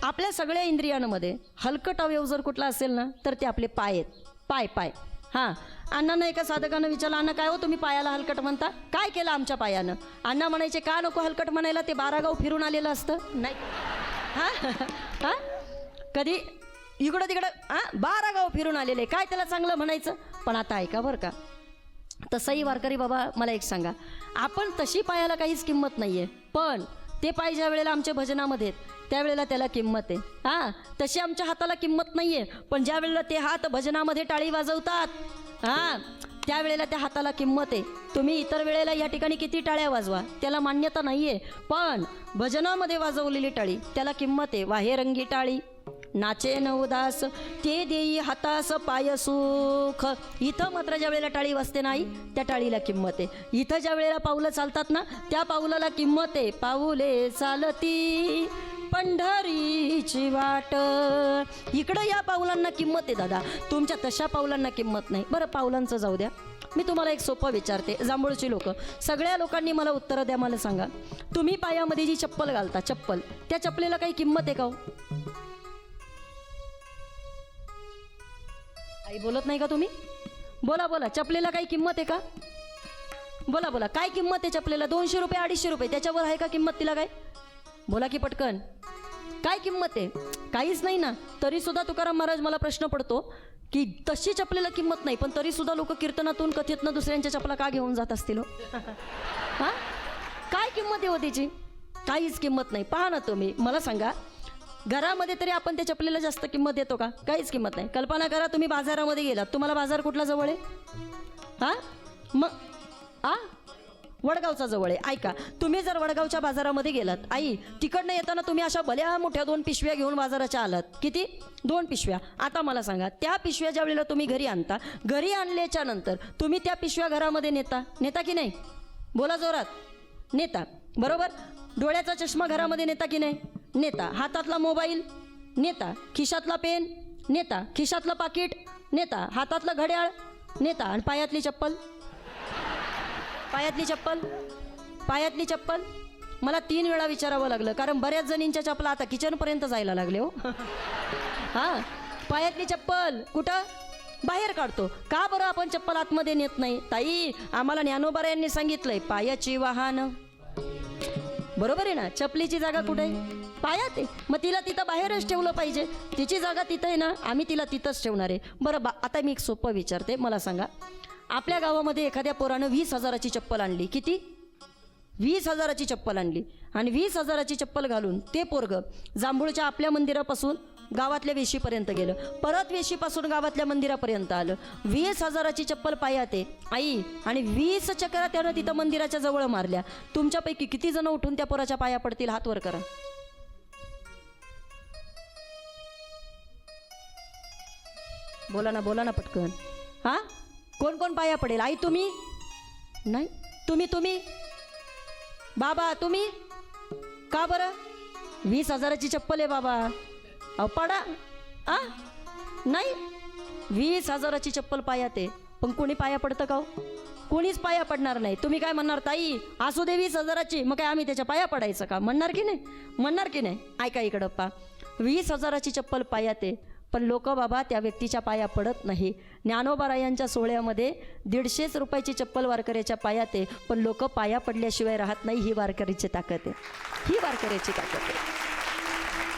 Speaker 1: आपल्या सगळ्या इंद्रियांमध्ये हलकट अवयव जर कुठला असेल ना तर ते आपले पाय आहेत. पाय पाय. हां, अण्णांना एका साधकानं विचारलं, अण्णा काय हो तुम्ही पायाला हलकट म्हणता? काय केलं आमच्या पायानं? अण्णा म्हणायचे, का नको हलकट म्हणायला? ते 12 गाव फिरून आलेलं असतं. नाही हां हां, कधी इकडं तिकडं 12 गाव फिरून आलेले, काय त्याला चांगलं म्हणायचं? पण आता ऐका बरं का, तसंही वारकरी बाबा मला एक सांगा, आपण तशी पायाला काहीच किंमत नाही आहे, पण ते पाय ज्या वेळेला आमच्या भजनामध्ये त्यावेळेला त्याला किंमत आहे. हां, तशी आमच्या हाताला किंमत नाही आहे, पण ज्या वेळेला ते हात भजनामध्ये टाळी वाजवतात त्यावेळेला त्या हाताला किंमत आहे. तुम्ही इतर वेळेला या ठिकाणी किती टाळ्या वाजवा त्याला मान्यता नाही आहे, पण भजनामध्ये वाजवलेली टाळी त्याला किंमत आहे. वाहेरंगी टाळी नाचे न उदास, ते देई हातास पाय सुख. इथं मात्र ज्या वेळेला टाळी वाजते नाही त्या टाळीला किंमत आहे. इथं ज्या वेळेला पावलं चालतात ना त्या पाऊलाला किंमत आहे. पाऊले चालती पंढरीची वाट. इकडं या पाऊलांना किंमत आहे दादा, तुमच्या तशा पाऊलांना किंमत नाही. बरं, पाऊलांचं जाऊ द्या, मी तुम्हाला एक सोपं विचारते. जांभूळची लोक सगळ्या लोकांनी मला उत्तरं द्या. मला सांगा, तुम्ही पायामध्ये जी चप्पल घालता, चप्पल, त्या चप्पलेला काही किंमत आहे का हो? आई बोलत नाही का तुम्ही? बोला बोला, चपलेला काही किंमत आहे का? बोला बोला, काय किंमत आहे चपलेला? 200 रुपये 250 रुपये, त्याच्यावर आहे का किंमत तिला? काय बोला की पटकन, काय किंमत आहे? काहीच नाही ना. तरी सुद्धा तुकाराम महाराज मला प्रश्न पडतो की तशी चपलेला किंमत नाही, पण तरी सुद्धा लोक कीर्तनातून कथेतनं दुसऱ्यांच्या चपला का घेऊन जात असतील? हां, काय किंमत आहे हो तिची? काहीच किंमत नाही. पहा ना तुम्ही, मला सांगा, घरामध्ये तरी आपण त्या चपलेला जास्त किंमत देतो का? काहीच किंमत नाही. कल्पना करा, तुम्ही बाजारामध्ये गेलात, तुम्हाला बाजार कुठला जवळ आहे? हां, मग वडगावचा जवळ आहे. ऐका, तुम्ही जर वडगावच्या बाजारामध्ये गेलात, आई तिकडनं येताना तुम्ही अशा भल्या मोठ्या 2 पिशव्या घेऊन बाजाराच्या आलात. किती? 2 पिशव्या. आता मला सांगा, त्या पिशव्या ज्या वेळेला तुम्ही घरी आणता, घरी आणल्याच्या नंतर तुम्ही त्या पिशव्या घरामध्ये नेता की नाही? बोला जोरात. नेता, बरोबर. डोळ्याचा चष्मा घरामध्ये नेता की नाही? नेता. हातातला मोबाईल नेता, खिशातला पेन नेता, खिशातलं पाकिट नेता, हातातलं घड्याळ नेता, आणि पायातली चप्पल. पायातली चप्पल, पायातली चप्पल. मला 3 वेळा विचारावं लागलं, कारण बऱ्याच जणींच्या चपला आता किचनपर्यंत जायला लागले हो. हां, पायातली चप्पल कुठं? बाहेर काढतो. का बरं आपण चप्पल आतमध्ये नेत नाही? ताई, आम्हाला ज्ञानोबा यांनी सांगितलंय पायाची वाहन. बरोबर आहे ना? चपलीची जागा कुठे आहे? पायात आहे. मग तिला तिथं बाहेरच ठेवलं पाहिजे. तिची जागा तिथं आहे ना, आम्ही तिला तिथंच ठेवणार आहे. बरं आता मी एक सोपं विचारते, मला सांगा, आपल्या गावामध्ये एखाद्या पोरानं 20,000ची चप्पल आणली. किती? 20,000ची चप्पल आणली. आणि 20,000ची चप्पल घालून ते पोरगं जांभूळच्या आपल्या मंदिरापासून गावातल्या वेशीपर्यंत गेलं, परत वेशीपासून गावातल्या मंदिरापर्यंत आलं. 20,000ची चप्पल पायात आहे आई, आणि 20 चक्रा त्यानं तिथं मंदिराच्या जवळ मारल्या. तुमच्यापैकी किती जण उठून त्या पोराच्या पाया पडतील? हात वर करा. बोला ना पटकन. हा, कोण कोण पाया पडेल? आई तुम्ही नाही? तुम्ही बाबा तुम्ही? का बरं? 20,000ची चप्पल आहे बाबा. अहो पडा. नाही, 20,000ची चप्पल पायात आहे, पण कोणी पाया पडतं का हो? कोणीच पाया पडणार नाही. तुम्ही काय म्हणणार? ताई असू दे 20,000ची, मग काय आम्ही त्याच्या पाया पडायचं का? म्हणणार की नाही? म्हणणार की नाही? ऐका इकडं पा, 20,000ची चप्पल पायात आहे, पण लोक बाबा त्या व्यक्तीच्या पाया पडत नाही. ज्ञानोबारायांच्या सोहळ्यामध्ये 150 रुपयाची चप्पल वारकऱ्याच्या पायात आहे, पण लोक पाया पडल्याशिवाय राहत नाही. ही वारकऱ्याची ताकद आहे, ही वारकऱ्याची ताकद आहे.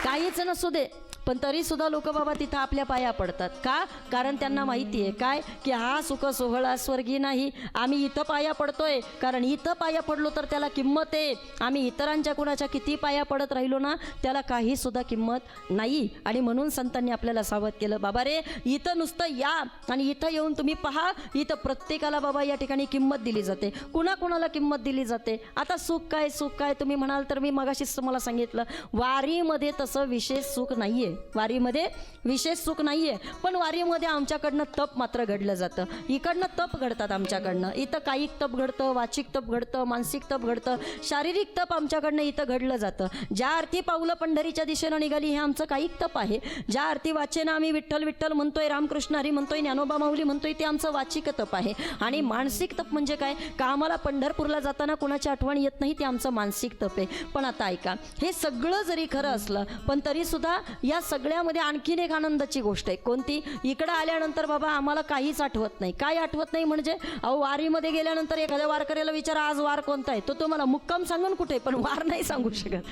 Speaker 1: काहीच नसू दे, पण तरी सुद्धा लोक बाबा तिथं आपल्या पाया पडतात. का? कारण त्यांना माहिती आहे काय, की हा सुख सोहळा स्वर्गी नाही. आम्ही इथं पाया पडतोय कारण इथं पाया पडलो तर त्याला किंमत आहे. आम्ही इतरांच्या कुणाच्या किती पाया पडत राहिलो ना, त्याला काही सुद्धा किंमत नाही. आणि म्हणून संतांनी आपल्याला सावध केलं, बाबा रे इथं नुसतं या आणि इथं येऊन तुम्ही पहा, इथं प्रत्येकाला बाबा या ठिकाणी किंमत दिली जाते. कुणाकुणाला किंमत दिली जाते? आता सुख काय तुम्ही म्हणाल तर मी मगाशीच तुम्हाला सांगितलं, वारीमध्ये तसं विशेष सुख नाहीये. वारीमध्ये विशेष सुख नाहीये, पण वारीमध्ये आमच्याकडनं तप मात्र घडलं जातं. इकडनं तप घडतात आमच्याकडनं. इथं कायिक तप घडतं, वाचिक तप घडतं, मानसिक तप घडतं, शारीरिक तप आमच्याकडनं इथं घडलं जातं. ज्या अर्थी पावलं पंढरीच्या दिशेनं निघाली हे आमचं कायिक तप आहे. ज्या अर्थी वाचेनं आम्ही विठ्ठल विठ्ठल म्हणतोय, रामकृष्ण हरी म्हणतोय, ज्ञानोबा माऊली म्हणतोय, ते आमचं वाचिक तप आहे. आणि मानसिक तप म्हणजे काय? का आम्हाला पंढरपूरला जाताना कोणाची आठवण येत नाही, ते आमचं मानसिक तप आहे. पण आता ऐका, हे सगळं जरी खरं असलं, पण तरी सुद्धा या सगळ्यामध्ये आणखीन एक आनंदाची गोष्ट आहे. कोणती? इकडं आल्यानंतर बाबा आम्हाला काहीच आठवत नाही. काय आठवत नाही म्हणजे? अहो वारीमध्ये गेल्यानंतर एखाद्या वारकऱ्याला विचारा आज वार कोणता आहे, तो तुम्हाला मुक्काम सांगून कुठे, पण वार नाही सांगू शकत.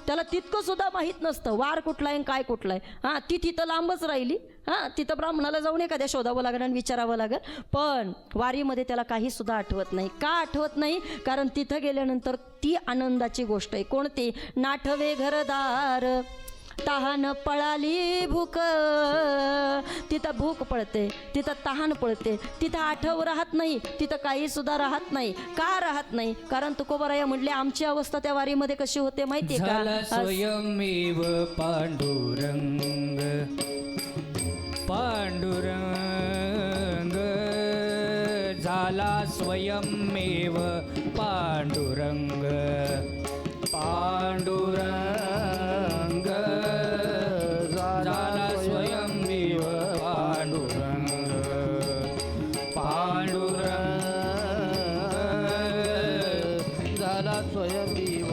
Speaker 1: त्याला तितकं सुद्धा माहीत नसतं वार कुठला आहे काय कुठला आहे. ती तिथं लांबच राहिली. तिथं ब्राह्मणाला जाऊन एखाद्या शोधावं लागेल आणि विचारावं लागेल, पण वारीमध्ये त्याला काही सुद्धा आठवत नाही. का आठवत नाही? कारण तिथं गेल्यानंतर ती आनंदाची गोष्ट आहे. कोणती? नाठवे घरदार तहान पळाली भूक. तिथं भूक पळते, तिथं तहान पळते, तिथं आठव राहत नाही, तिथं काही सुद्धा राहत नाही. का राहत नाही? कारण तुकोबाराया म्हटले आमची अवस्था त्या वारीमध्ये कशी होते माहितीये का?
Speaker 2: स्वयमेव पांडुरंग झाला स्वयमेव पांडुरंग झाला स्वयमेव पांडुरंग झाला स्वयमेव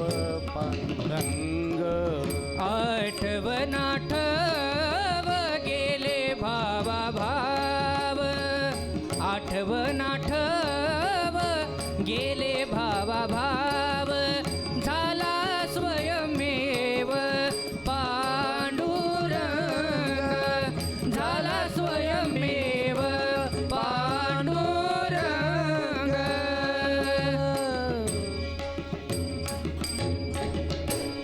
Speaker 2: पांडुरंग. आठवण गेले भावा भाव, आठवण गेले भावा भाव, झाला स्वयमेव पांडुरंग, झाला स्वयमेव पांडुरंग.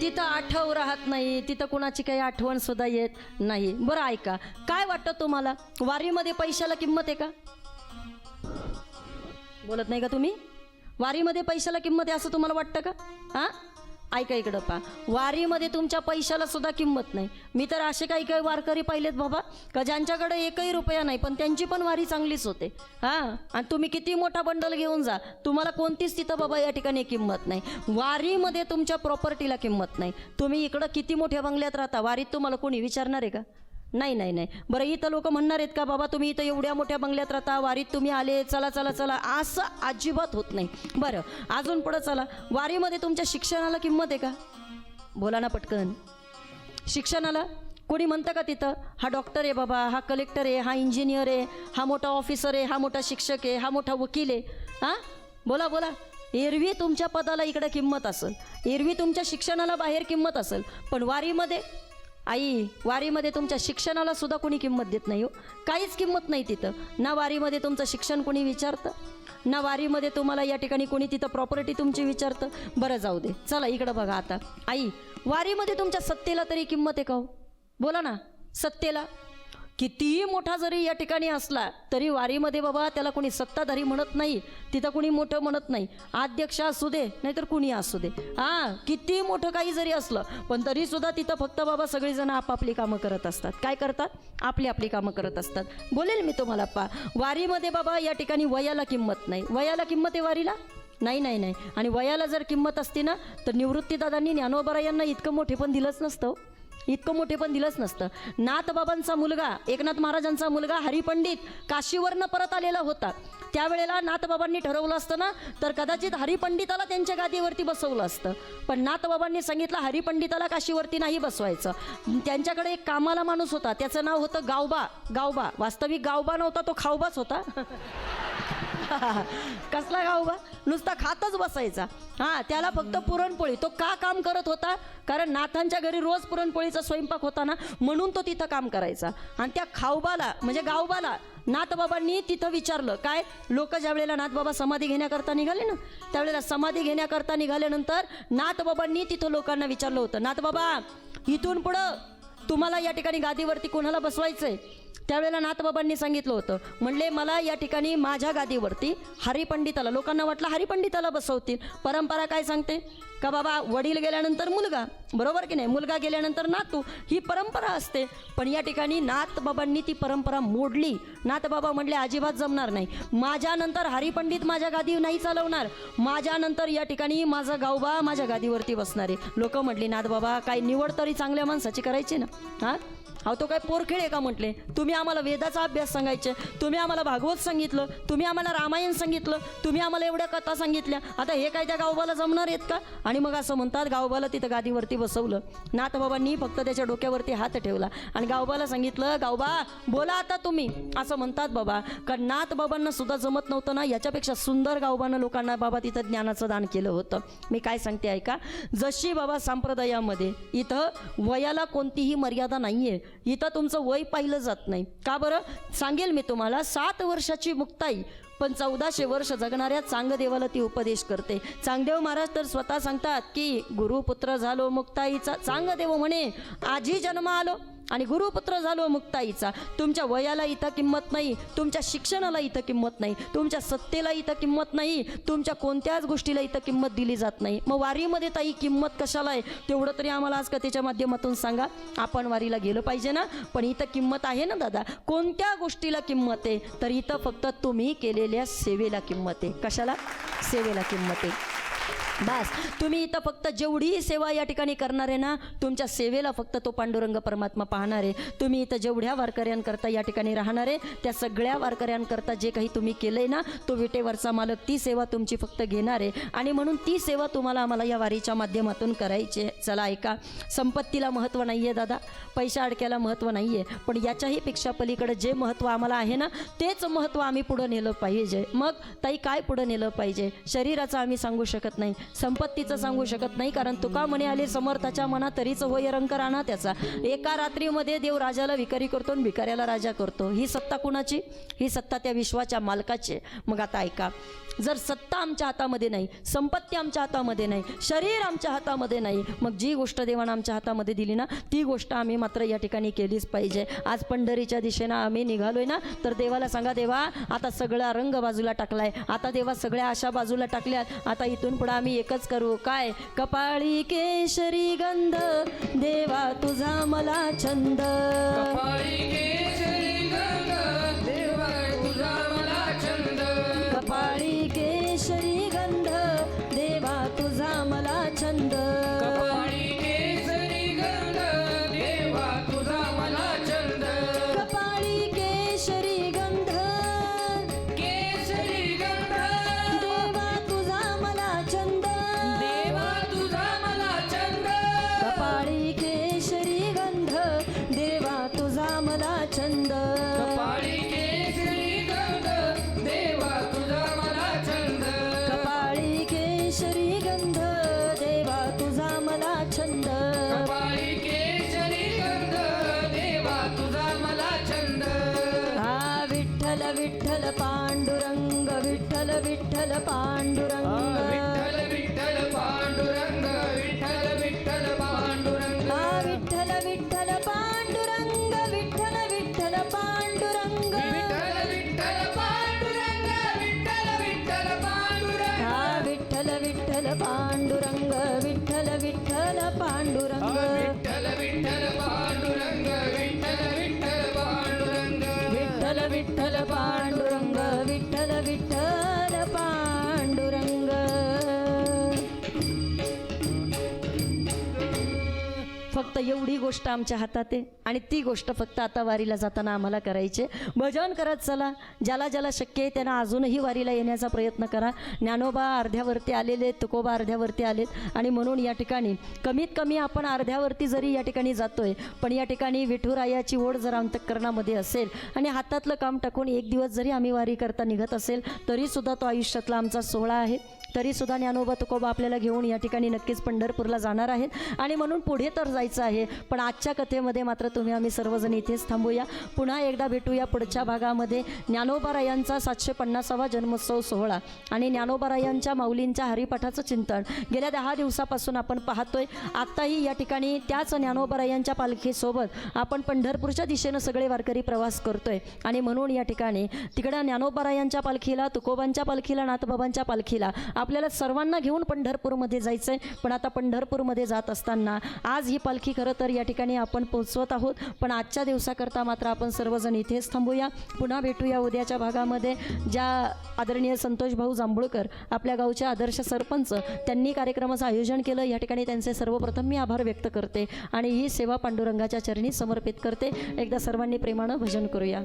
Speaker 1: तिथं आठव राहत नाही, तिथं कुणाची काही आठवण सुद्धा येत नाही. बरं ऐका, काय वाटतं तुम्हाला, वारीमध्ये पैशाला किंमत आहे का? बोलत नाही का तुम्ही? वारीमध्ये पैशाला किंमत आहे असं तुम्हाला वाटतं का? ऐका इकडं पा, वारीमध्ये तुमच्या पैशाला सुद्धा किंमत नाही. मी तर असे काही काही वारकरी पाहिलेत बाबा का ज्यांच्याकडे एकही रुपया नाही, पण त्यांची पण वारी चांगलीच होते. आणि तुम्ही किती मोठा बंडल घेऊन जा, तुम्हाला कोणतीच तिथं बाबा या ठिकाणी किंमत नाही. वारीमध्ये तुमच्या प्रॉपर्टीला किंमत नाही. तुम्ही इकडं किती मोठ्या बंगल्यात राहता, वारीत तुम्हाला कोणी विचारणार आहे का? नाही. बरं इथं लोक म्हणणार आहेत का बाबा तुम्ही इथं एवढ्या मोठ्या बंगल्यात राहता, वारीत तुम्ही आले, चला चला चला, असं अजिबात होत नाही. बरं अजून पुढं चला, वारीमध्ये तुमच्या शिक्षणाला किंमत आहे का? बोला ना पटकन. शिक्षणाला कोणी म्हणतं का तिथं हा डॉक्टर आहे बाबा, हा कलेक्टर आहे, हा इंजिनियर आहे, हा मोठा ऑफिसर आहे, हा मोठा शिक्षक आहे, हा मोठा वकील आहे? हां, बोला बोला. एरवी तुमच्या पदाला इकडे किंमत असेल, एरवी तुमच्या शिक्षणाला बाहेर किंमत असेल, पण वारीमध्ये आई, वारीमध्ये तुमच्या शिक्षणाला सुद्धा कोणी किंमत देत नाही हो. काहीच किंमत नाही तिथं. ना वारीमध्ये तुमचं शिक्षण कोणी विचारतं, ना वारीमध्ये तुम्हाला या ठिकाणी कोणी तिथं प्रॉपर्टी तुमची विचारतं. बरं जाऊ दे, चला इकडं बघा आता. आई, वारीमध्ये तुमच्या सत्तेला तरी किंमत आहे का हो? बोला ना. सत्तेला कितीही मोठा जरी या ठिकाणी असला तरी वारीमध्ये बाबा त्याला कोणी सत्ताधारी म्हणत नाही, तिथं कोणी मोठं म्हणत नाही. अध्यक्ष असू दे नाहीतर कुणी असू दे, हां, किती मोठं काही जरी असलं पण तरीसुद्धा तिथं फक्त बाबा सगळेजण आपापली कामं करत असतात. काय करतात? आपली आपली कामं करत असतात. बोलेल मी तुम्हाला पा, वारीमध्ये बाबा या ठिकाणी वयाला किंमत नाही. वयाला किंमत आहे वारीला? नाही नाही नाही. आणि वयाला जर किंमत असती ना तर निवृत्तीदादांनी ज्ञानोबा यांना इतकं मोठे पण दिलंच नसतं, इतकं मोठे पण दिलंच नसतं. नाथबाबांचा मुलगा, एकनाथ महाराजांचा मुलगा हरिपंडित काशीवरनं परत आलेला होता. त्यावेळेला नाथबाबांनी ठरवलं असतं ना तर कदाचित हरिपंडिताला त्यांच्या गादीवरती बसवलं असतं, पण नाथबाबांनी सांगितलं हरिपंडिताला काशीवरती नाही बसवायचं. त्यांच्याकडे एक कामाला माणूस होता, त्याचं नाव होतं गावबा. गावबा वास्तविक गावबा नव्हता, तो खावबाच होता. कसला गावबा? नुसता खातच बसायचा. हां, त्याला फक्त पुरणपोळी. तो का काम करत होता? कारण नाथांच्या घरी रोज पुरणपोळीचा स्वयंपाक होता ना, म्हणून तो तिथं काम करायचा. आणि त्या खावबाला म्हणजे गावबाला नाथबाबांनी तिथं विचारलं काय, लोक ज्या वेळेला नाथबाबा समाधी घेण्याकरता निघाले ना, त्यावेळेला समाधी घेण्याकरता निघाल्यानंतर नाथबाबांनी तिथं लोकांना विचारलं होतं, नाथबाबा इथून पुढं तुम्हाला या ठिकाणी गादीवरती कोणाला बसवायचंय? त्यावेळेला नाथबाबांनी सांगितलं होतं, म्हणले मला या ठिकाणी माझ्या गादीवरती हरिपंडिताला, लोकांना वाटलं हरिपंडिताला बसवतील. परंपरा काय सांगते का बाबा वडील गेल्यानंतर मुलगा, बरोबर की नाही, मुलगा गेल्यानंतर नातू, ही परंपरा असते. पण या ठिकाणी नाथबाबांनी ती परंपरा मोडली. नाथबाबा म्हणले अजिबात जमणार नाही, माझ्यानंतर हरिपंडित माझ्या गादी नाही चालवणार, माझ्यानंतर या ठिकाणी माझा गावबा माझ्या गादीवरती बसणारे. लोक म्हटली नाथबाबा काही निवड तरी चांगल्या माणसाची करायची ना. हां, अहो तो काय पोरखेळ आहे का? म्हटले तुम्ही आम्हाला वेदाचा अभ्यास सांगायचे, तुम्ही आम्हाला भागवत सांगितलं, तुम्ही आम्हाला रामायण सांगितलं, तुम्ही आम्हाला एवढ्या कथा सांगितल्या, आता हे काय त्या गावबाला जमणार आहेत का? आणि मग असं म्हणतात गावबाला तिथं गादीवरती बसवलं. नाथबाबांनी फक्त त्याच्या डोक्यावरती हात ठेवला आणि गावबाला सांगितलं गावबा बोला आता तुम्ही. असं म्हणतात बाबा, कारण नाथबाबांना सुद्धा जमत नव्हतं ना, याच्यापेक्षा सुंदर गावबानं लोकांना बाबा तिथं ज्ञानाचं दान केलं होतं. मी काय सांगते ऐका, जशी बाबा संप्रदायामध्ये इथं वयाला कोणतीही मर्यादा नाही आहे, इथं तुमचं वय पाहिलं जात नाही. का बरं सांगेल मी तुम्हाला. 7 वर्षाची मुक्ताई पण 1400 वर्ष जगणाऱ्या चांगदेवाला ती उपदेश करते. चांगदेव महाराज तर स्वतः सांगतात की गुरुपुत्र झालो मुक्ताईचा, चांगदेव म्हणे आजी जन्म आलो आणि गुरुपुत्र झालो मुक्ताईचा. तुमच्या वयाला इथं किंमत नाही, तुमच्या शिक्षणाला इथं किंमत नाही, तुमच्या सत्तेला इथं किंमत नाही, तुमच्या कोणत्याच गोष्टीला इथं किंमत दिली जात नाही. मग वारीमध्ये ताई किंमत कशाला आहे तेवढं तरी आम्हाला आज कथेच्या माध्यमातून सांगा. आपण वारीला गेलं पाहिजे ना, पण इथं किंमत आहे ना दादा. कोणत्या गोष्टीला किंमत आहे? तर इथं फक्त तुम्ही केलेल्या सेवेला किंमत आहे. कशाला? सेवेला किंमत आहे. बस तुम्ही इथं फक्त जेवढी सेवा या ठिकाणी करणार आहे ना, तुमच्या सेवेला फक्त तो पांडुरंग परमात्मा पाहणार आहे. तुम्ही इथं जेवढ्या वारकऱ्यांकरता या ठिकाणी राहणार आहे त्या सगळ्या वारकऱ्यांकरता जे काही तुम्ही केलंय ना, तो विटेवरचा मालक ती सेवा तुमची फक्त घेणार आहे. आणि म्हणून ती सेवा तुम्हाला आम्हाला या वारीच्या माध्यमातून करायची आहे. चला ऐका, संपत्तीला महत्त्व नाही आहे दादा, पैसा अडक्याला महत्त्व नाही आहे, पण याच्याही पेक्षा पलीकडे जे महत्त्व आम्हाला आहे ना तेच महत्त्व आम्ही पुढं नेलं पाहिजे. मग ताई काय पुढं नेलं पाहिजे? शरीराचं आम्ही सांगू शकत नाही, संपत्तीचं सांगू शकत नाही, कारण तुका म्हणे आले समर्थाच्या मना तरीच होय रंक राणा त्याचा. एका रात्रीमध्ये देव राजाला भिकारी करतो आणि भिकाऱ्याला राजा करतो. ही सत्ता कुणाची? ही सत्ता त्या विश्वाच्या मालकाची. मग आता ऐका, जर सत्ता आमच्या हातामध्ये नाही, संपत्ती आमच्या हातामध्ये नाही, शरीर आमच्या हातामध्ये नाही, मग जी गोष्ट देवानं आमच्या हातामध्ये दिली ना ती गोष्ट आम्ही मात्र या ठिकाणी केलीच पाहिजे. आज पंढरीच्या दिशेनं आम्ही निघालोय ना, तर देवाला सांगा देवा आता सगळा रंग बाजूला टाकलाय, आता देवा सगळ्या आशा बाजूला टाकल्यात, आता इथून पुढे आम्ही एकच करू. काय? कपाळी केशरी गंध देवा तुझा मला छंद,
Speaker 2: कपाळी केशरी गंध देवा तुझा मला छंद,
Speaker 1: कपाळी केशरी गंध देवा तुझा मला छंद,
Speaker 2: कपाळी केशरी गंध देवा तुझा मला छंद,
Speaker 1: कपाळी केशरी गंध
Speaker 2: केशरी गंध
Speaker 1: देवा तुझा मला छंद,
Speaker 2: देवा तुझा मला छंद,
Speaker 1: कपाळी केशरी गंध छंद
Speaker 2: कपाळी केशरी गंध देवा तुझा मला छंद
Speaker 1: कपाळी केशरी गंध देवा तुझा मला छंद
Speaker 2: कपाळी केशरी गंध देवा तुझा मला छंद
Speaker 1: हा विठ्ठल विठ्ठल पांडुरंग विठ्ठल विठ्ठल पांडुरंग
Speaker 2: विठ्ठल विठ्ठल पांडुरंग विठ्ठल विठ्ठल पांडुरंग
Speaker 1: हा विठ्ठल विठ्ठल पांडुरंग विठ्ठल विठ्ठल पांडुरंग
Speaker 2: विठ्ठल विठ्ठल पांडुरंग विठ्ठल विठ्ठल पांडुरंग
Speaker 1: हा विठ्ठल विठ्ठल पांडुरंग विठ्ठल विठ्ठल पांडुरंग
Speaker 2: विठ्ठल विठ्ठल पांडुरंग विठ्ठल विठ्ठल पांडुरंग
Speaker 1: विठ्ठल विठ्ठल पांडुरंग विठ्ठल विठ्ठल पांडुरंग फक्त एवढी गोष्ट आमच्या हातात आहे आणि ती गोष्ट फक्त आता वारीला जाताना आम्हाला करायची आहे. भजन करत चला, ज्याला ज्याला शक्य आहे त्यांना अजूनही वारीला येण्याचा प्रयत्न करा. ज्ञानोबा अर्ध्यावरती आलेले आहेत, तुकोबा अर्ध्यावरती आलेत आणि म्हणून या ठिकाणी कमीत कमी आपण अर्ध्यावरती जरी या ठिकाणी जातोय, पण या ठिकाणी विठुरायाची ओढ जर अंतःकरणामध्ये असेल आणि हातातलं काम टाकून एक दिवस जरी आम्ही वारी करता निघत असेल तरीसुद्धा तो आयुष्यातला आमचा सोहळा आहे. तरीसुद्धा ज्ञानोबा तुकोबा आपल्याला घेऊन या ठिकाणी नक्कीच पंढरपूरला जाणार आहेत आणि म्हणून पुढे तर जायचं आहे. पण आजच्या कथेमध्ये मात्र तुम्ही आम्ही सर्वजण इथेच थांबूया. पुन्हा एकदा भेटूया पुढच्या भागामध्ये. ज्ञानोबारायांचा 750वा जन्मोत्सव सोहळा आणि ज्ञानोबारायांच्या माऊलींच्या हरिपाठाचं चिंतन गेल्या 10 दिवसापासून आपण पाहतोय. आत्ताही या ठिकाणी त्याच ज्ञानोबारायांच्या पालखीसोबत आपण पंढरपूरच्या दिशेनं सगळे वारकरी प्रवास करतोय आणि म्हणून या ठिकाणी तिकडं ज्ञानोबारायांच्या पालखीला, तुकोबांच्या पालखीला, नाथबाबांच्या पालखीला आपल्याला सर्वांना घेऊन पंढरपूरमध्ये जायचं आहे. पण आता पंढरपूरमध्ये जात असताना आज ही पालखी खरं तर या ठिकाणी आपण पोहोचवत आहोत. पण आजच्या दिवसाकरता मात्र आपण सर्वजण इथेच थांबूया. पुन्हा भेटूया उद्याच्या भागामध्ये. ज्या आदरणीय संतोष भाऊ जांभूळकर आपल्या गावचे आदर्श सरपंच, त्यांनी कार्यक्रमाचं आयोजन केलं. या ठिकाणी त्यांचे सर्वप्रथम मी आभार व्यक्त करते आणि ही सेवा पांडुरंगाच्या चरणी समर्पित करते. एकदा सर्वांनी प्रेमानं भजन करूया.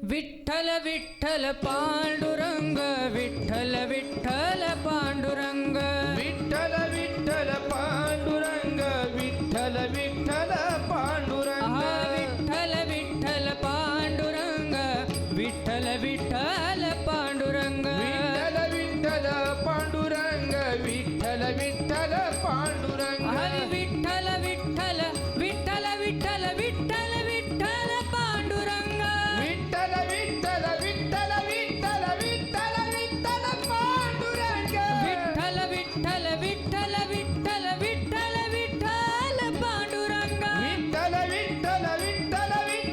Speaker 2: विठ्ठल विठ्ठल पांडुरंग विठ्ठल विठ्ठल पांडुरंग विठ्ठल विठ्ठल पांडुरंग विठ्ठल विठ्ठल पांडुरंग विठ्ठल विठ्ठल पांडुरंग विठ्ठल विठ्ठल पांडुरंग विठ्ठल विठ्ठल पांडुरंग विठ्ठल विठ्ठल पांडुरंग हरी विठ्ठल विठ्ठल विठ्ठल विठ्ठल विठ्ठल विठ्ठल पांडुरंग विठ्ठल विठ्ठल विठ्ठल विठ्ठल विठ्ठल विठ्ठल पांडुरंग विठ्ठल विठ्ठल विठ्ठल विठ्ठल विठ्ठल विठ्ठल पांडुरंग विठ्ठल विठ्ठल विठ्ठल विठ्ठल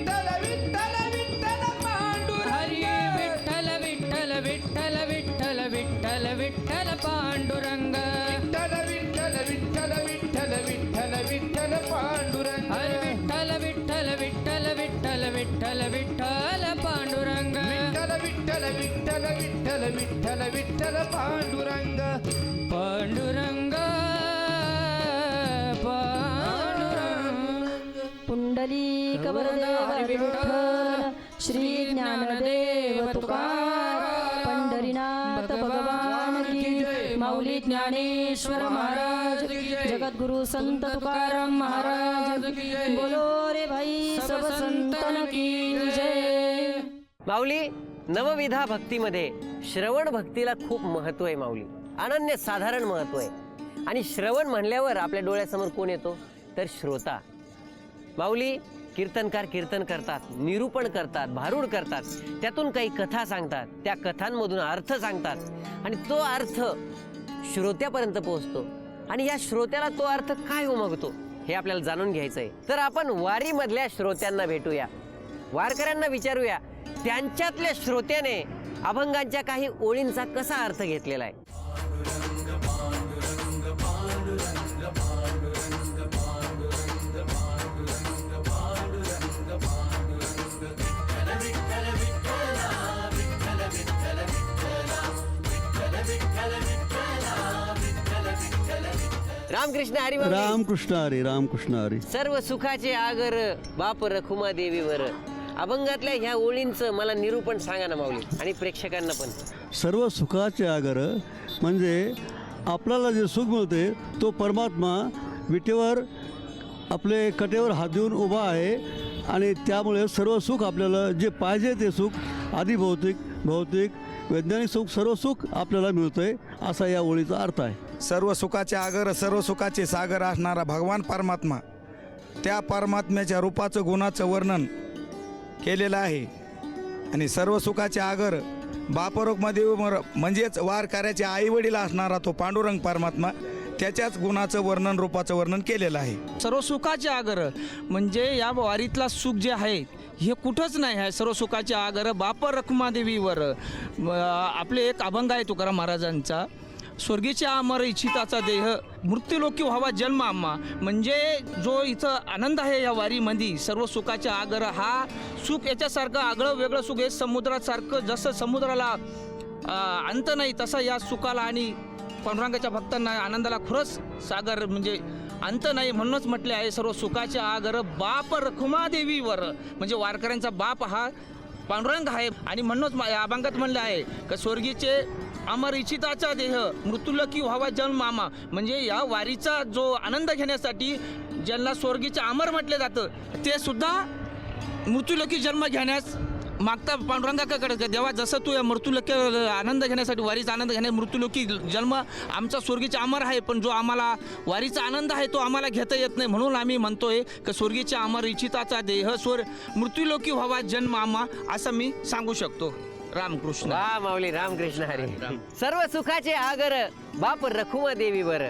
Speaker 2: विठ्ठल विठ्ठल पांडुरंग हरी विठ्ठल विठ्ठल विठ्ठल विठ्ठल विठ्ठल विठ्ठल पांडुरंग विठ्ठल विठ्ठल विठ्ठल विठ्ठल विठ्ठल विठ्ठल पांडुरंग हरी विठ्ठल विठ्ठल विठ्ठल विठ्ठल विठ्ठल विठ्ठल पांडुरंग विठ्ठल विठ्ठल विठ्ठल विठ्ठल विठ्ठल विठ्ठल पांडुरंग पांडुरंग पांडुरंग
Speaker 1: पुंडलिक वरदेव विठ्ठल श्री ज्ञानदेव तुकाराम पंढरीनाथ भगवान की जय. माऊली ज्ञानेश्वर महाराज की जय. जगद्गुरु संत तुकाराम महाराज की जय. बोलो रे भाई सब संतन की जय.
Speaker 3: माऊली, नवविधा भक्तीमध्ये श्रवण भक्तीला खूप महत्व आहे. माऊली, अनन्य साधारण महत्व आहे. आणि श्रवण म्हणल्यावर आपल्या डोळ्यासमोर कोण येतो तर श्रोता. माऊली, कीर्तनकार कीर्तन करतात, निरूपण करतात, भारूड करतात, त्यातून काही कथा सांगतात, त्या कथांमधून अर्थ सांगतात आणि तो अर्थ श्रोत्यापर्यंत पोहोचतो आणि या श्रोत्याला तो अर्थ काय उमगतो हे आपल्याला जाणून घ्यायचं आहे. तर आपण वारीमधल्या श्रोत्यांना भेटूया, वारकऱ्यांना विचारूया त्यांच्यातल्या श्रोत्याने अभंगांच्या काही ओळींचा कसा अर्थ घेतलेला आहे. रामकृष्ण हरी.
Speaker 4: रामकृष्ण हरी. रामकृष्ण हरी.
Speaker 3: सर्व सुखाचे आगर बाप रखुमा देवीवर. अभंगातल्या ह्या ओळींचं मला निरूपण सांगा ना माऊली, आणि प्रेक्षकांना पण.
Speaker 4: सर्व सुखाचे आगर म्हणजे आपल्याला जे सुख मिळते तो परमात्मा विटेवर आपले कटेवर हात देऊन उभा आहे आणि त्यामुळे सर्व सुख आपल्याला जे पाहिजे ते सुख आधी भौतिक वैज्ञानिक सुख सर्व सुख आपल्याला मिळतं आहे असा या ओळीचा अर्थ आहे.
Speaker 5: सर्व सुखाचे आगर सर्व सुखाचे सागर असणारा भगवान परमात्मा, त्या परमात्म्याच्या रूपाचं गुणाचं वर्णन केलेलं आहे. आणि सर्व सुखाचे आगर बापरोगमध्ये म्हणजेच वारकऱ्याचे आईवडील असणारा तो पांडुरंग परमात्मा, त्याच्याच गुणाचं वर्णन रूपाचं वर्णन केलेलं आहे.
Speaker 6: सर्व सुखाचे आगर म्हणजे या वारीतला सुख जे आहे हे कुठंच नाही आहे. सर्व सुखाचे आगर बाप रखुमादेवीवर. आपले एक अभंग आहे तुकाराम महाराजांचा, स्वर्गीच्या अमर इच्छिताचा देह मृत्यूलोकी व्हावा जन्म आम्हा. म्हणजे जो इथं आनंद आहे या वारीमध्ये सर्व सुखाच्या आगर हा सुख याच्यासारखं आगळं वेगळं सुख हे समुद्रासारखं, जसं समुद्राला अंत नाही तसं या सुखाला आणि पांडुरंगाच्या भक्तांना आनंदाला खरंच सागर म्हणजे अंत नाही. म्हणूनच म्हटले आहे सर्व सुखाच्या आगर बाप रखुमादेवीवर. म्हणजे वारकऱ्यांचा बाप हा पांडुरंग आहे. आणि म्हणूनच अभंगात म्हणलं आहे की स्वर्गीचे अमर इच्छिताचा देह मृत्यूलोकी व्हावा जन्म आम्हा. म्हणजे या वारीचा जो आनंद घेण्यासाठी ज्यांना स्वर्गीचे अमर म्हटले जातं ते सुद्धा मृत्यूलोकी जन्म घेण्यास मागता पांडुरंगाकडे, देवा जसं तू या मृत्यूलोकी आनंद घेण्यासाठी वारीचा आनंद घेण्या मृत्यूलोकी जन्म आमचा स्वर्गीचा अमर आहे, पण जो आम्हाला वारीचा आनंद आहे तो आम्हाला घेता येत नाही. म्हणून आम्ही म्हणतोय की स्वर्गीच्या अमर इच्छिताचा देह मृत्यूलोकी व्हावा जन्म आम्हा, असं मी सांगू शकतो. रामकृष्ण.
Speaker 3: वा माऊली, रामकृष्ण हरी. सर्व सुखाचे आगर बाप रखुमा देवीवर.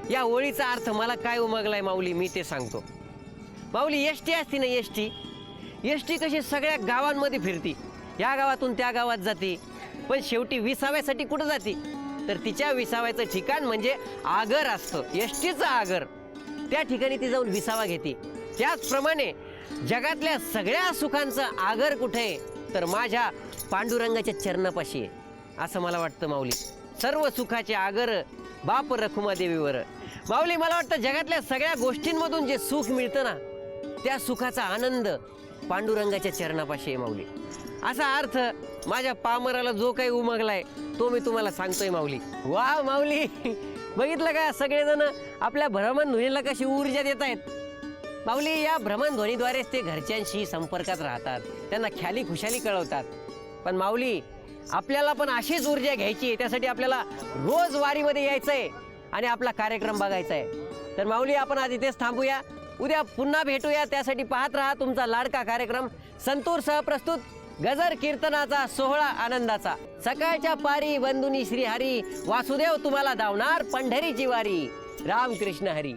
Speaker 3: या ओळीचा अर्थ मला काय उमगलाय माऊली मी ते सांगतो. माऊली एसटी असती ना, एसटी कशी सगळ्या गावांमध्ये फिरती, या गावातून त्या गावात जाते, पण शेवटी विसाव्यासाठी कुठं जाते तर तिच्या विसाव्याचं ठिकाण म्हणजे आगर असतं, एसटीचं आगर. त्या ठिकाणी ती जाऊन विसावा घेते. त्याचप्रमाणे जगातल्या सगळ्या सुखांचं आगर कुठे आहे तर माझ्या पांडुरंगाच्या चरणापाशी आहे असं मला वाटतं माऊली. सर्व सुखाचे आगर बाप रखुमा देवीवर. माऊली मला वाटतं जगातल्या सगळ्या गोष्टींमधून जे सुख मिळतं ना त्या सुखाचा आनंद पांडुरंगाच्या चरणापाशी आहे माऊली. असा अर्थ माझ्या पामराला जो काही उमगलाय तो मी तुम्हाला सांगतोय माऊली. वा माऊली, बघितलं का सगळेजण आपल्या भ्रमणध्वनीला कशी ऊर्जा देत आहेत. माऊली या भ्रमणध्वनीद्वारेच ते घरच्यांशी संपर्कात राहतात, त्यांना ख्याली खुशाली कळवतात. पण माऊली आपल्याला पण अशीच ऊर्जा घ्यायची आहे, त्यासाठी आपल्याला रोज वारीमध्ये यायचं आहे आणि आपला कार्यक्रम बघायचा आहे. तर माऊली आपण आज इथेच थांबूया, उद्या पुन्हा भेटूया. त्यासाठी पाहत राहा तुमचा लाडका कार्यक्रम संतूर सह प्रस्तुत गजर कीर्तनाचा सोहळा आनंदाचा. सकाळच्या पारी बंधुनी श्रीहरी वासुदेव तुम्हाला धावणार पंढरीची वारी. रामकृष्ण हरी.